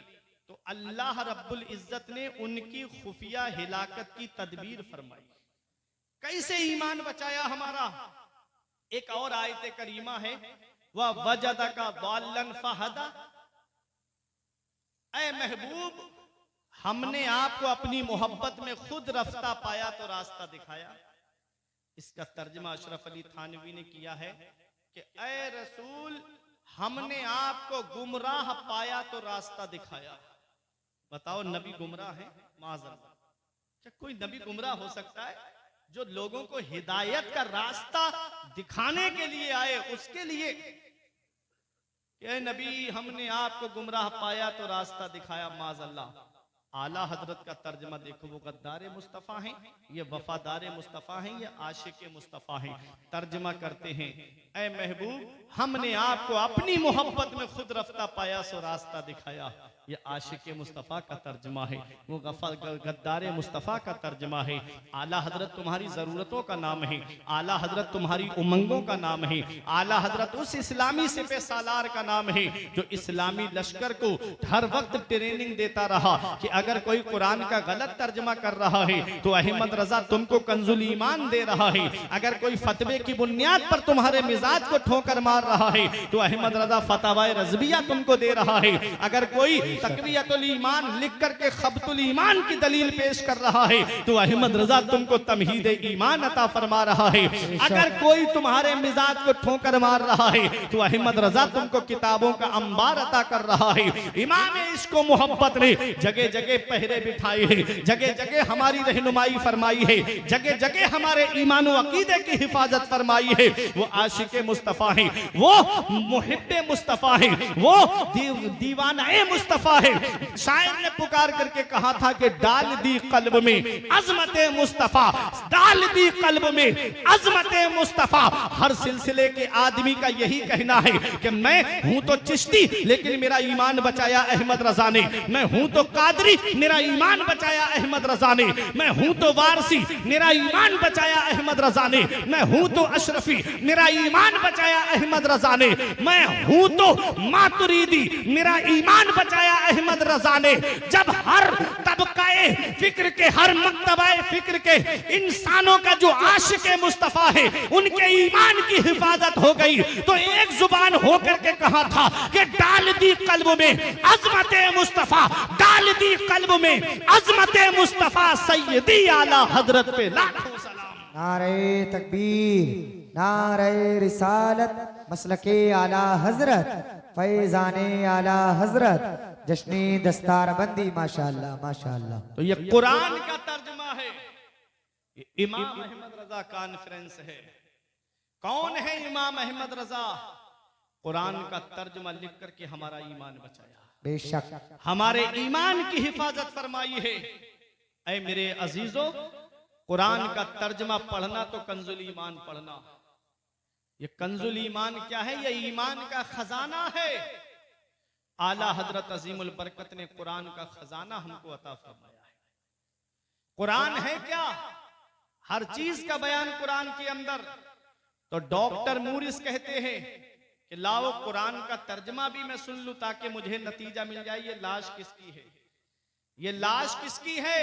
तो अल्लाह रब्बुल इज्जत ने उनकी खुफिया हिलाकत की तदबीर फरमाई। कैसे ईमान बचाया हमारा। एक और आयत करीमा है, वह वजदा का वालन फहदा। ऐ महबूब, हमने आपको अपनी मोहब्बत में खुद रफ्ता पाया तो रास्ता दिखाया। इसका तर्जमा अशरफ अली थानवी ने किया है कि ऐ रसूल, हमने आपको गुमराह पाया तो रास्ता दिखाया। बताओ नबी गुमराह है? माज़अल्लाह। क्या कोई नबी गुमराह हो सकता है? जो लोगों को हिदायत का रास्ता दिखाने के लिए आए, उसके लिए कि नबी हमने आपको गुमराह पाया तो रास्ता दिखाया, माज़अल्लाह। आला हजरत का तर्जमा देखो, वो गद्दार मुस्तफ़ा हैं, ये वफादार मुस्तफ़ा हैं, ये आशिक मुस्तफ़ा हैं। तर्जमा करते हैं, ऐ महबूब, हमने आपको अपनी मोहब्बत में खुद रफ्ता पाया सो रास्ता दिखाया। ये आशिक मुस्तफ़ा का तर्जमा है, वो गद्दार मुस्तफ़ा का तर्जमा है। आला हजरत तुम्हारी ज़रूरतों का नाम है, आला हजरत तुम्हारी उमंगों का नाम है, आला हजरत उस इस्लामी सिपह सालार का नाम है जो इस्लामी लश्कर को हर वक्त ट्रेनिंग देता रहा कि अगर कोई कुरान का गलत तर्जमा कर रहा है तो अहमद रजा तुमको कंजुल ईमान दे रहा है। अगर कोई फतवे की बुनियाद पर तुम्हारे मिजाज को ठोकर मार रहा है तो अहमद रजा फतवाए रज़विया तुमको दे रहा है। अगर कोई तकवियतुल ईमान लिख करके खब्तुल ईमान की दलील पेश कर रहा है, तो अहमद रजा तुमको तमहीद ईमान अता फरमा रहा है। अगर कोई तुम्हारे मिजाज को ठोकर मार रहा है, तो अहमद रजा तुमको किताबों का अंबार अता कर रहा है। इमाम इश्क व मोहब्बत ने जगह जगह पहरे बिठाए हैं, जगह जगह हमारी रहनुमाई फरमाई है, जगह जगह हमारे ईमान व अकीदे की हिफाजत फरमाई है। वो आशिक मुस्तफा है, वो मुहिब्बे मुस्तफा है, वो दीवाना मुस्तफा है। शायर ने पुकार करके कहा था कि डाल दी कल्ब में अजमत मुस्तफा, डाल दी कल्ब में अजमत मुस्तफा। हर सिलसिले के आदमी का यही कहना है कि मैं हूं तो चिश्ती लेकिन मेरा ईमान बचाया अहमद रजा ने, मैं हूं तो कादरी मेरा ईमान बचाया अहमद रजा ने, मैं हूं तो वारसी मेरा ईमान बचाया अहमद रजा ने, मैं हूं तो अशरफी मेरा ईमान बचाया अहमद रजा ने, मैं हूं तो मातुरीदी मेरा ईमान बचाया अहमद रजा ने। जब हर तबकाए फिक्र के, हर मक्तबाए फिक्र के इंसानों का जो आशिक मुस्तफा है उनके ईमान की हिफाजत हो गई, तो एक जुबान होकर के कहा था कि डाल दी कल्ब में अजमत मुस्तफा, डाल दी कल्ब में अजमत मुस्तफा, सैयदी आला हजरत पे लाखों सलाम। नारे तकबीर, नारे रिसालत, मसलके आला हजरत, फैजाने आला हजरत, जश्ने दस्तारबंदी। माशाअल्लाह माशाअल्लाह। तो ये कुरान का तर्जुमा है, ये इमाम अहमद रजा कॉन्फ्रेंस है। कौन है इमाम अहमद रजा? कुरान का तर्जुमा लिख करके हमारा ईमान बचाया, बेशक हमारे ईमान की हिफाजत फरमाई है। ऐ मेरे अजीजों, कुरान का तर्जुमा पढ़ना तो कंजुल ईमान पढ़ना। ये कंजुल ईमान क्या है? ये ईमान का खजाना है। आला हजरत अजीमुल बरकत ने कुरान का खजाना हमको अता फरमाया है। कुरान है क्या? हर चीज का बयान कुरान के अंदर। तो डॉक्टर मूरिस कहते हैं कि लाओ कुरान का तर्जमा भी मैं सुन लूं ताकि मुझे नतीजा मिल जाए ये लाश किसकी है, ये लाश किसकी है।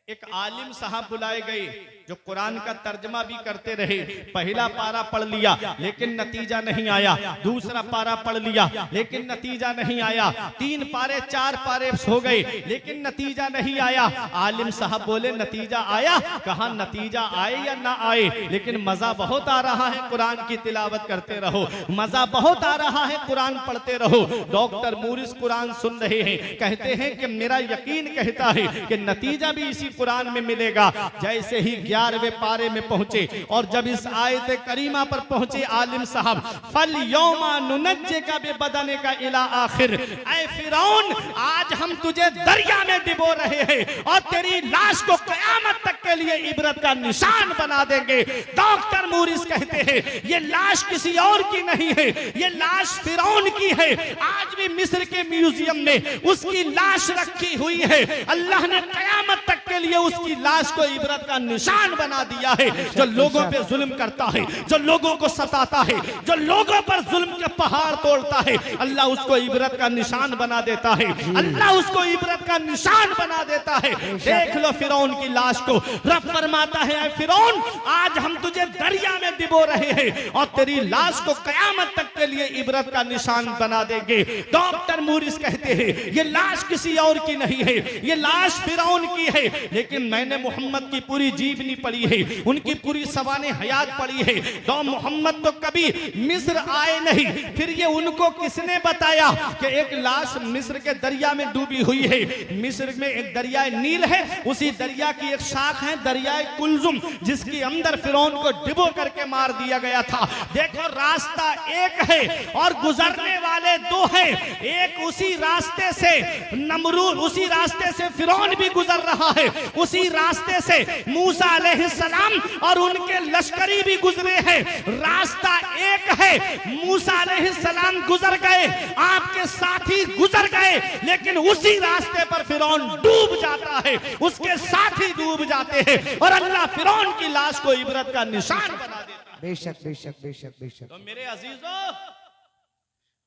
एक आलिम साहब बुलाए गए जो कुरान का तर्जमा भी करते रहे। पहला पारा पढ़ लिया लेकिन नतीजा नहीं आया, दूसरा पारा पढ़ लिया लेकिन नतीजा नहीं आया, 3 पारे 4 पारे हो गए लेकिन नतीजा नहीं आया। आलिम साहब बोले नतीजा आया? कहा नतीजा आए या ना आए लेकिन मजा बहुत आ रहा है, कुरान की तिलावत करते रहो, मजा बहुत आ रहा है, कुरान पढ़ते रहो। डॉक्टर मूरिस कुरान सुन रहे हैं, कहते हैं कि मेरा यकीन कहता है कि नतीजा भी इसी कुरान में मिलेगा। जैसे ही 11वें पारे में पहुंचे और जब इस आयत करीमा पर पहुंचे आलिम साहब, फल यौमा नुनज्जे का बेबदने का इला आखिर, ऐ फिरौन आज हम तुझे दरिया में डिबो रहे हैं और तेरी लाश को कयामत तक के लिए इबरत का निशान बना देंगे। डॉक्टर मूरिस कहते हैं ये लाश किसी और की नहीं है, ये लाश फिरौन की है। आज भी मिस्र के म्यूजियम में उसकी लाश रखी हुई है। अल्लाह ने कयामत तक के लिए उसकी लाश को इबरत का निशान बना दिया है। जो लोगों पे जुल्म करता है, जो लोगों को सताता है, जो लोगों पर जुल्म के पहाड़ तोड़ता है, अल्लाह उसको इबरत का निशान बना देता है, अल्लाह उसको इबरत का निशान बना देता है। देख लो फिरौन की लाश को, रब फरमाता है ऐ फिरौन आज हम तुझे दरिया में डिबो रहे हैं और तेरी लाश को कयामत तक के लिए इबरत का निशान बना देंगे। डॉक्टर मूरिस कहते हैं ये लाश किसी और की नहीं है, ये लाश फिरौन की है। लेकिन मैंने मोहम्मद की पूरी जीवनी पढ़ी है, उनकी पूरी सवाने हयात पढ़ी है। तो मोहम्मद तो कभी मिस्र आए नहीं, फिर ये उनको किसने बताया कि एक लाश मिस्र के दरिया में डूबी हुई है। मिस्र में एक दरियाए नील है, उसी दरिया की एक शाख है दरियाए कुलजुम, जिसके अंदर फिरौन को डिबो करके मार दिया गया था। देखो रास्ता एक है और गुजरने वाले 2 हैं। एक उसी रास्ते से नमरूद, उसी रास्ते से फिरौन भी गुजर रहा है, उसी रास्ते से मूसा अलैहिस्सलाम और उनके लश्करी भी गुजरे हैं। रास्ता एक है। मूसा अलैहिस्सलाम गुजर गए, आपके साथी गुजर गए, लेकिन उसी रास्ते पर फिरौन डूब जाता है, उसके साथी डूब जाते हैं और अल्लाह फिरौन की लाश को इबरत का निशान बना देता है। बेशक बेशक बेशक बेशक। तो मेरे अजीजों,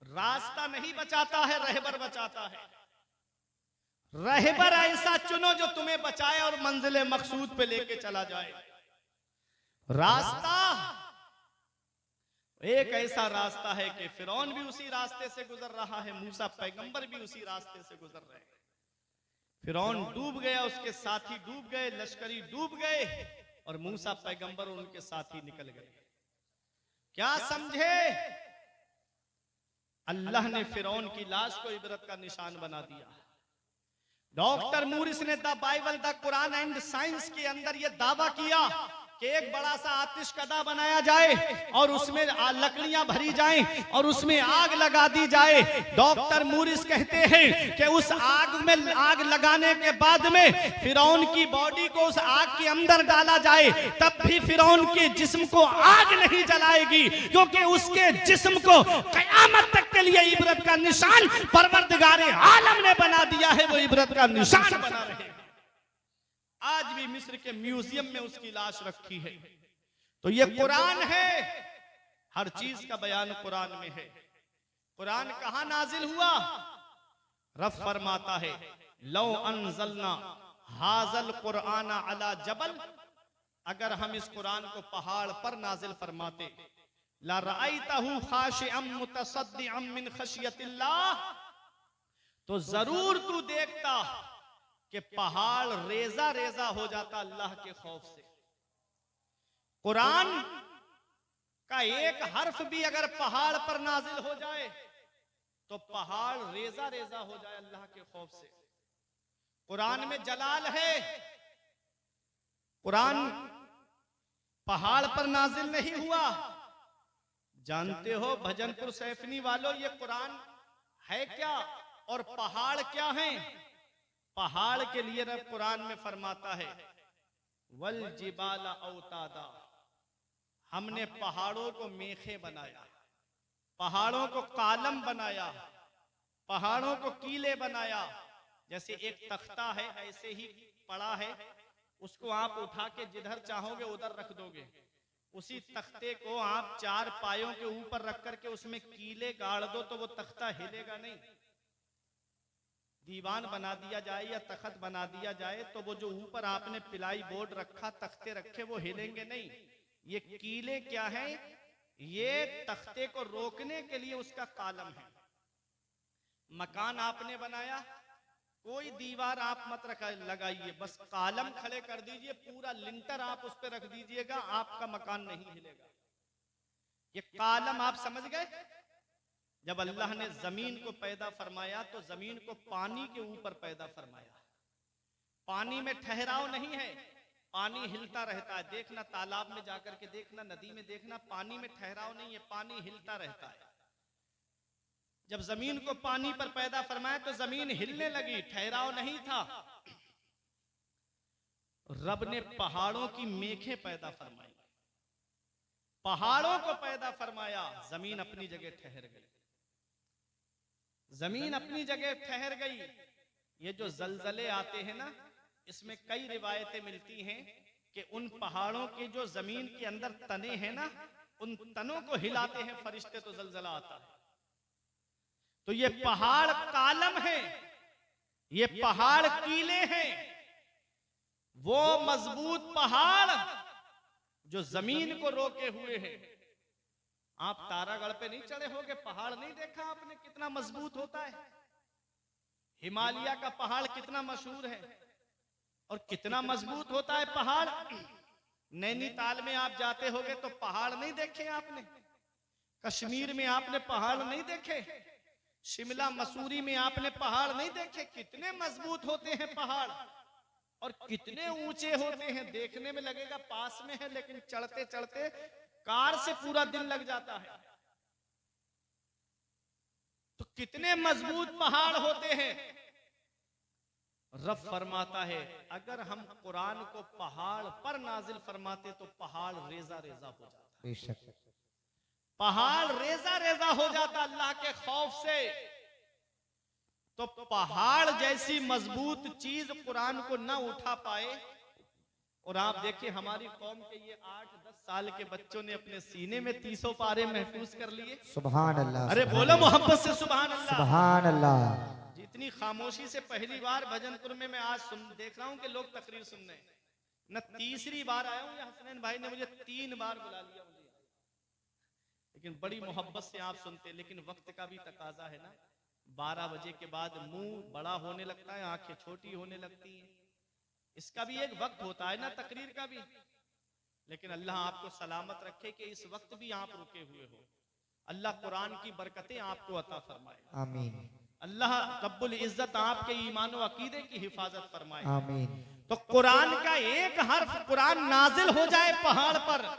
रास्ता नहीं बचाता है, रहबर बचाता है। रहबर ऐसा चुनो जो तुम्हें बचाए और मंजिल मकसूद पे लेके चला जाए। रास्ता एक ऐसा रास्ता है कि फिरौन भी उसी रास्ते से गुजर रहा है, मूसा पैगंबर भी उसी रास्ते से गुजर रहे हैं। फिरौन डूब गया, उसके साथी डूब गए, लश्करी डूब गए और मूसा पैगंबर और उनके साथी निकल गए। क्या समझे? अल्लाह ने फिरौन की लाश को इबरत का निशान बना दिया। डॉक्टर मूरिस ने the Bible the Quran and science के अंदर यह दावा किया कि एक बड़ा सा आतिशकदा बनाया जाए और उसमें लकड़ियां भरी जाएं और उसमें आग लगा दी जाए। डॉक्टर मूरिस कहते हैं कि उस आग में आग लगाने के बाद में फिरौन की बॉडी को उस आग के अंदर डाला जाए, तब भी फिरौन के जिस्म को आग नहीं जलाएगी, क्योंकि उसके जिस्म को कयामत तक के लिए इबरत का निशान परवरदिगारे आलम ने बना दिया है। वो इबरत का निशान बना रहे। आज भी मिस्र के म्यूजियम में उसकी लाश रखी है। तो ये कुरान है, हर चीज का बयान कुरान में है। कुरान कहां नाजिल हुआ? रब फरमाता है, लौ अनज़लना हाज़ल कुरान अला जबल, अगर हम इस कुरान को पहाड़ पर नाजिल फरमाते, ला रअयतहु खाशिअम मुतसद्दिअम मिन खशियतिल्लाह, तो जरूर तू देखता कि पहाड़ रेजा रेजा हो जाता अल्लाह के खौफ से। कुरान का एक हर्फ भी अगर पहाड़ पर नाजिल हो जाए तो पहाड़ रेजा रेजा हो जाए अल्लाह के खौफ से। कुरान में जलाल है। कुरान पहाड़ पर नाजिल नहीं हुआ। जानते हो भजनपुर सैफनी वालों, ये कुरान है क्या और पहाड़ क्या है? पहाड़ के लिए रब कुरान में फरमाता है, वल जिबाला औतादा, हमने पहाड़ों को मेखे बनाया, पहाड़ों को कालम बनाया, पहाड़ों को कीले बनाया। जैसे एक तख्ता है ऐसे ही पड़ा है, उसको आप उठा के जिधर चाहोगे उधर रख दोगे। उसी तख्ते को आप चार पायों के ऊपर रख करके उसमें कीले गाड़ दो तो वो तख्ता हिलेगा नहीं। दीवान बना दिया जाए या तख्त बना दिया जाए तो वो जो ऊपर आपने पिलाई बोर्ड रखा, तख्ते रखे, वो हिलेंगे नहीं। ये कीले क्या है? ये तख्ते को रोकने के लिए उसका कालम है। मकान आपने बनाया, कोई दीवार आप मत लगाइए, बस कालम खड़े कर दीजिए, पूरा लिंटर आप उस पर रख दीजिएगा, आपका मकान नहीं हिलेगा। ये कालम आप समझ गए? जब अल्लाह ने जमीन को पैदा फरमाया तो जमीन को पानी के ऊपर पैदा फरमाया। पानी में ठहराव नहीं है, पानी हिलता रहता है। देखना तालाब में जाकर के देखना, नदी में देखना, पानी में ठहराव नहीं है, पानी हिलता रहता है। जब जमीन को पानी पर पैदा फरमाया तो जमीन हिलने लगी, ठहराव नहीं था। रब ने पहाड़ों की मेखें पैदा फरमाई, पहाड़ों को पैदा फरमाया, जमीन अपनी जगह ठहर गई। जमीन अपनी जगह ठहर गई। ये जो जलजले आते हैं ना, इसमें कई रिवायतें मिलती हैं कि उन पहाड़ों के जो जमीन के अंदर तने हैं ना, उन तनों को हिलाते हैं फरिश्ते तो जलजला आता है। तो ये पहाड़ कालम है, ये पहाड़ कीले हैं। वो मजबूत पहाड़ जो जमीन को रोके हुए हैं। आप तारागढ़ पे नहीं चढ़े होगे, पहाड़ नहीं देखा आपने कितना मजबूत होता है। हिमालय का पहाड़ कितना मशहूर है और कितना मजबूत होता है पहाड़। नैनीताल में आप जाते होगे तो पहाड़ नहीं देखे आपने, कश्मीर में आपने पहाड़ नहीं देखे, शिमला मसूरी में आपने पहाड़ नहीं देखे। कितने मजबूत होते हैं पहाड़ और कितने ऊंचे होते हैं। देखने में लगेगा पास में है, लेकिन चढ़ते चढ़ते कार से पूरा दिन लग जाता है। तो कितने मजबूत पहाड़ होते हैं। रब फरमाता है, अगर हम कुरान को पहाड़ पर नाजिल फरमाते तो पहाड़ रेजा रेजा हो जाता। बेशक पहाड़ रेजा रेजा हो जाता अल्लाह के खौफ से। तो पहाड़ जैसी मजबूत चीज कुरान को ना उठा पाए। और आप देखिए हमारी कौम के ये 8-10 साल के बच्चों ने अपने सीने में 300 पारे महफूज कर लिए। सुभान अल्लाह। अरे बोलो मोहब्बत से सुभान अल्लाह। सुभान अल्लाह। जितनी खामोशी से पहली बार भजनपुर में मैं आज देख रहा हूं कि लोग तकरीर सुन रहे हैं। न तीसरी बार आया हूं, हसनैन भाई ने मुझे 3 बार बुला लिया। मुझे लेकिन बड़ी मोहब्बत से आप सुनते हैं। लेकिन वक्त का भी तकाजा है ना, 12 बजे के बाद मुंह बड़ा होने लगता है, आंखें छोटी होने लगती हैं। इसका भी एक वक्त होता है ना, तकरीर का भी। लेकिन अल्लाह आपको सलामत रखे कि इस वक्त भी आप रुके हुए हो। अल्लाह कुरान की बरकतें आपको अता फरमाए। आमीन अल्लाह रब्बुल इज्जत आपके ईमान व अकीदे की हिफाजत फरमाए। आमीन। तो कुरान का एक हर्फ कुरान नाजिल हो जाए पहाड़ पर,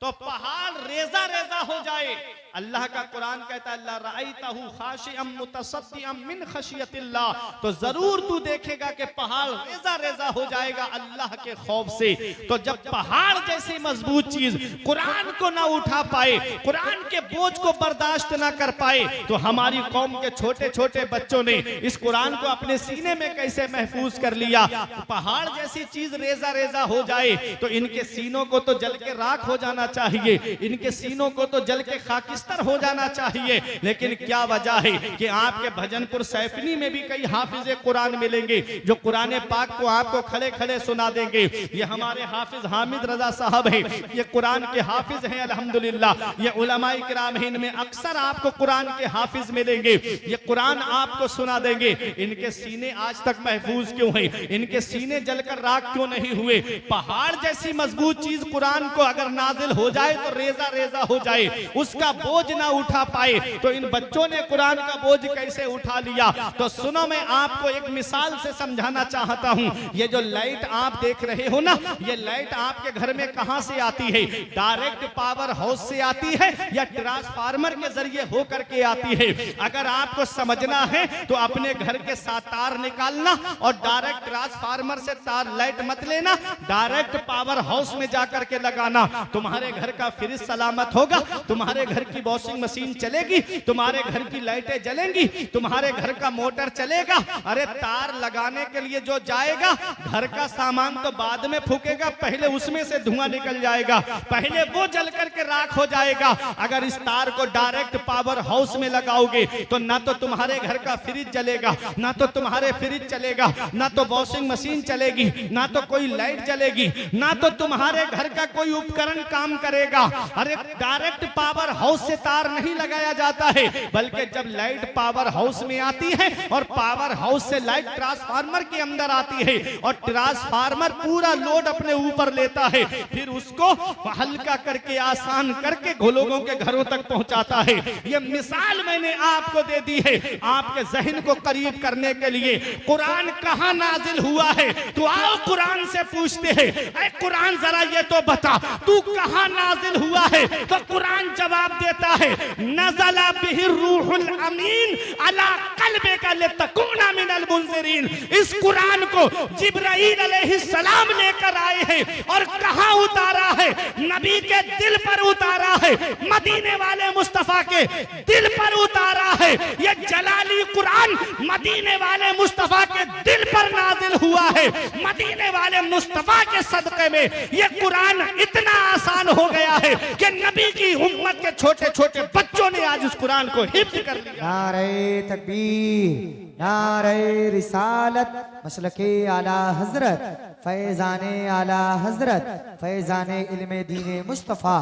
तो पहाड़ रेजा रेजा हो जाए। अल्लाह का कुरान कहता है अल्लाह राइतहु खाशिअम मुतसद्दिअम मिन खशियतिल्लाह, तो जरूर तू देखेगा कि पहाड़ रेजा रेजा हो जाएगा अल्लाह के खौफ से। तो जब पहाड़ जैसी मजबूत चीज कुरान को ना उठा पाए, कुरान के बोझ को बर्दाश्त ना कर पाए, तो हमारी कौम के छोटे छोटे बच्चों ने इस कुरान को अपने सीने में कैसे महफूज कर लिया। पहाड़ जैसी चीज रेजा रेजा हो जाए तो इनके सीनों को तो जल के राख हो जाना चाहिए, इनके सीनों को तो जल के खाकिस्तर हो जाना चाहिए। लेकिन क्या वजह है कि आपके भजनपुर सैफनी में भी कई हाफिज कुरान मिलेंगे जो कुरान पाक को आपको खड़े खड़े सुना देंगे। ये हमारे हाफिज हामिद रजा साहब हैं, ये कुरान के हाफिज हैं अल्हम्दुलिल्लाह। ये उलमाए किराम हैं, इनमें अक्सर आपको कुरान के हाफिज मिलेंगे। ये कुरान आपको सुना देंगे। इनके सीने आज तक महफूज क्यों हैं, इनके सीने जलकर राख क्यों नहीं हुए। पहाड़ जैसी मजबूत चीज कुरान को अगर नाजिल हो जाए तो रेजा रेजा हो जाए, उसका बोझ ना उठा पाए, तो इन बच्चों ने कुरान का बोझ कैसे उठा लिया। तो सुनो, मैं आपको एक मिसाल से समझाना चाहता हूं। ये जो लाइट आप देख रहे हो ना, ये लाइट आपके घर में कहां से आती है? डायरेक्ट पावर हाउस से आती है या ट्रांसफार्मर के जरिए होकर के आती है? अगर आपको समझना है तो अपने घर के साथ तार निकालना और डायरेक्ट ट्रांसफार्मर से तार लाइट मत लेना, डायरेक्ट पावर हाउस में जाकर के लगाना। तुम्हारे घर का फ्रिज सलामत होगा, तुम्हारे घर की वॉशिंग मशीन चलेगी, तुम्हारे घर की लाइटें जलेंगी, तुम्हारे घर का मोटर चलेगा। अरे तार लगाने के लिए जो जाएगा, घर का सामान तो बाद में फूकेगा, पहले उसमें से धुआं निकल जाएगा, पहले वो जल करके राख हो जाएगा। अगर इस तार को डायरेक्ट पावर हाउस में लगाओगे तो ना तो तुम्हारे घर का फ्रिज जलेगा, ना तो तुम्हारे फ्रिज चलेगा, ना तो वॉशिंग मशीन चलेगी, ना तो कोई लाइट जलेगी, ना तो तुम्हारे घर का कोई उपकरण काम करेगा। अरे डायरेक्ट पावर हाउस से तार नहीं लगाया जाता है, बल्कि जब लाइट पावर हाउस में आती है और पावर हाउस से लाइट ट्रांसफार्मर के अंदर आती है और ट्रांसफार्मर पूरा लोड अपने ऊपर लेता है, फिर उसको हल्का करके आसान करके लोगों के घरों तक पहुंचाता है। यह मिसाल मैंने आपको दे दी है आपके जहन को करीब करने के लिए। कुरान कहां नाजिल हुआ है? तो आओ कुरान से पूछते हैं, ऐ कुरान जरा ये तो बता, तू कहां नाजिल हुआ है? तो कुरान जवाब देता है, नज़ला बिही रूहुल अमीन अला क़ल्बिका लितकूना मिनल मुनज़िरीन। इस कुरान को जिब्राईल अलैहिस्सलाम लेकर आए हैं और कहां उतारा है? नबी के दिल पर उतारा है, मदीने वाले मुस्तफा के दिल पर उतारा है। ये जलाली कुरान मदीने वाले मुस्तफा के दिल पर नाजिल हुआ है। मदीने वाले मुस्तफा के सदक़े में ये कुरान इतना आसान हो गया है कि नबी की उम्मत के छोटे छोटे बच्चों ने आज उस कुरान को हिफ्ज़ कर लिया। नारे तकबीर, नारे रिसालत, मसलके आला हजरत, फैजाने आला हजरत, फैजाने इल्मे दीने मुस्तफा,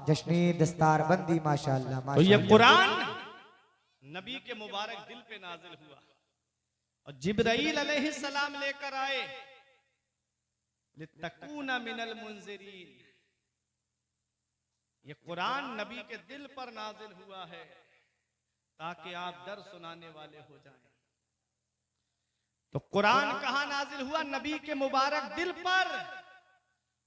जश्नी दस्तार बंदी माशाअल्लाह तो ये माशाअल्लाह। कुरान नबी के मुबारक दिल पे नाजिल हुआ और जिब्राईल अलैहिस्सलाम लेकर आए, लितकूना मिनल मुनज़िरीन। ये कुरान नबी के दिल पर नाजिल हुआ है ताकि आप डर सुनाने वाले हो जाएं। तो कुरान कहां नाजिल हुआ? नबी के मुबारक दिल पर,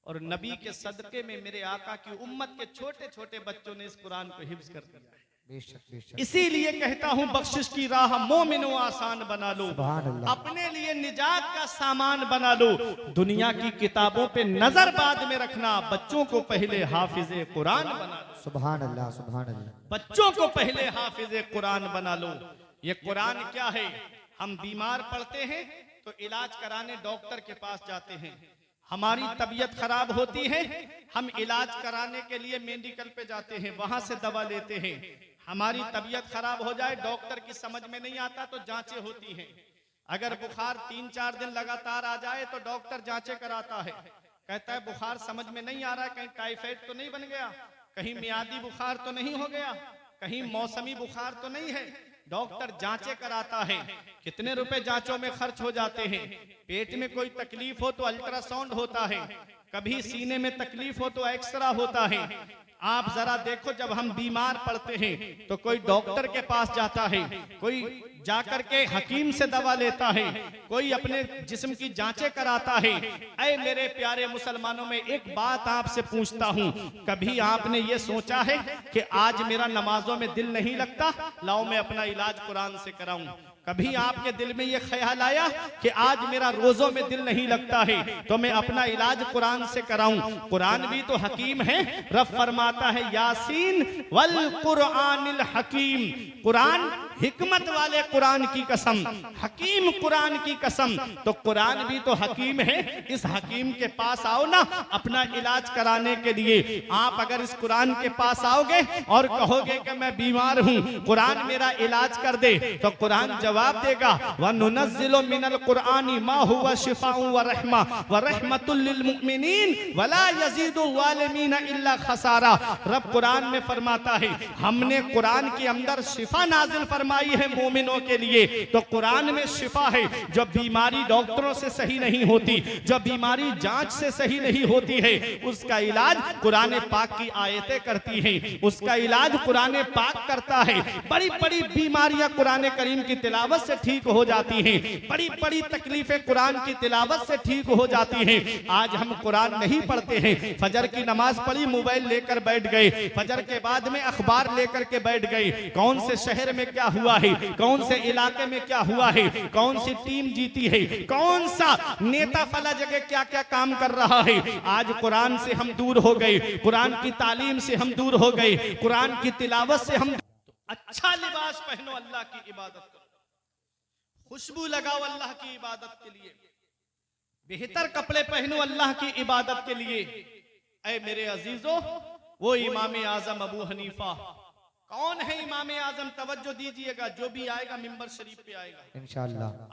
और नबी के सदके में मेरे आका की उम्मत के छोटे छोटे बच्चों ने इस कुरान को हिफ्ज़ कर दिया है। बेशक बेशक। इसीलिए कहता हूं बख्शिश की राह मोमिनो आसान बना लो, सुभान अल्लाह। अपने लिए निजात का सामान बना लो। दुनिया की किताबों पे नजर बाद में रखना, बच्चों को पहले हाफिजे कुरान बना लो। सुभान अल्लाह सुभान अल्लाह। बच्चों को पहले हाफिजे कुरान बना लो। ये कुरान क्या है? हम बीमार पड़ते हैं तो इलाज कराने डॉक्टर के पास जाते हैं, हमारी तबीयत खराब होती है, हम इलाज कराने के लिए मेडिकल पे जाते हैं, वहां से दवा लेते हैं। हमारी तबीयत खराब हो जाए, डॉक्टर की समझ में नहीं आता तो जांचें होती हैं। अगर बुखार 3-4 दिन लगातार आ जाए तो डॉक्टर जांचें कराता है, कहता है बुखार समझ में नहीं आ रहा है, कहीं टाइफाइड तो नहीं बन गया, कहीं मियादी बुखार तो नहीं हो गया, कहीं मौसमी बुखार तो नहीं है। डॉक्टर जांचें कराता है, कितने रुपए जांचों में खर्च हो जाते हैं। पेट में कोई तकलीफ हो तो अल्ट्रासाउंड होता है, कभी सीने में तकलीफ हो तो एक्सरा होता है। आप जरा देखो, जब हम बीमार पड़ते हैं तो कोई डॉक्टर के पास जाता है, कोई जाकर के हकीम से दवा लेता है, कोई अपने जिस्म की जांचें कराता है। ऐ मेरे प्यारे मुसलमानों, में एक बात आपसे पूछता हूँ, कभी आपने ये सोचा है कि आज मेरा नमाजों में दिल नहीं लगता, लाओ मैं अपना इलाज कुरान से कराऊं? कभी आपके दिल में ये ख्याल आया कि आज मेरा रोजों में दिल नहीं लगता है तो मैं अपना इलाज कुरान से कराऊं? कुरान भी तो हकीम है। रब फरमाता है यासीन वल कुरानिल हकीम, कुरान हिकमत वाले कुरान की कसम, हकीम कुरान की कसम। तो कुरान भी तो हकीम है, इस हकीम के पास आओ ना अपना इलाज कराने के लिए। आप अगर इस कुरान के पास आओगे और कहोगे कि मैं बीमार हूँ, कुरान मेरा इलाज कर दे, तो कुरान जवाब देगा वनुनज़्ज़िलु मिनल कुरानी मा हुवा शिफाउन व रहमा व रहमतुल लिल मुमिनीन वला यज़ीदु ज़ालिमीन इल्ला खसारा। रब कुरान में फरमाता है हमने कुरान के अंदर शिफा नाजिल फरमाई है मोमिनों के लिए। तो कुरान में शिफा है, जो बीमारी डॉक्टरों से सही नहीं होती, जो बीमारी जांच से सही नहीं होती है, उसका इलाज कुरान पाक की आयतें करती हैं, उसका इलाज कुरान पाक करता है। बड़ी बड़ी बीमारियां कुरान करीम की तिलावत से ठीक हो जाती हैं, बड़ी बड़ी तकलीफें कुरान की तिलावत से ठीक हो जाती हैं। आज हम कुरान नहीं पढ़ते हैं, फजर की नमाज पढ़ी, मोबाइल लेकर बैठ गए, फजर के बाद में अखबार लेकर के बैठ गए, कौन से शहर में क्या हुआ है, कौन से इलाके में क्या हुआ है, कौन सी टीम जीती है, कौन सा नेता फला जगह क्या क्या काम कर रहा है। आज कुरान से हम दूर हो गए, कुरान की तालीम से हम दूर हो गए, कुरान की तिलावत से हम। अच्छा लिबास पहनो अल्लाह की इबादत करो, खुशबू लगाओ अल्लाह की इबादत के लिए, बेहतर कपड़े पहनो अल्लाह की इबादत के लिए। ऐ मेरे अजीजों, वो इमाम आजम अबू हनीफा कौन है? इमाम आजम तवज्जो दीजिएगा, जो भी आएगा मिंबर शरीफ पे आएगा इंशाअल्लाह।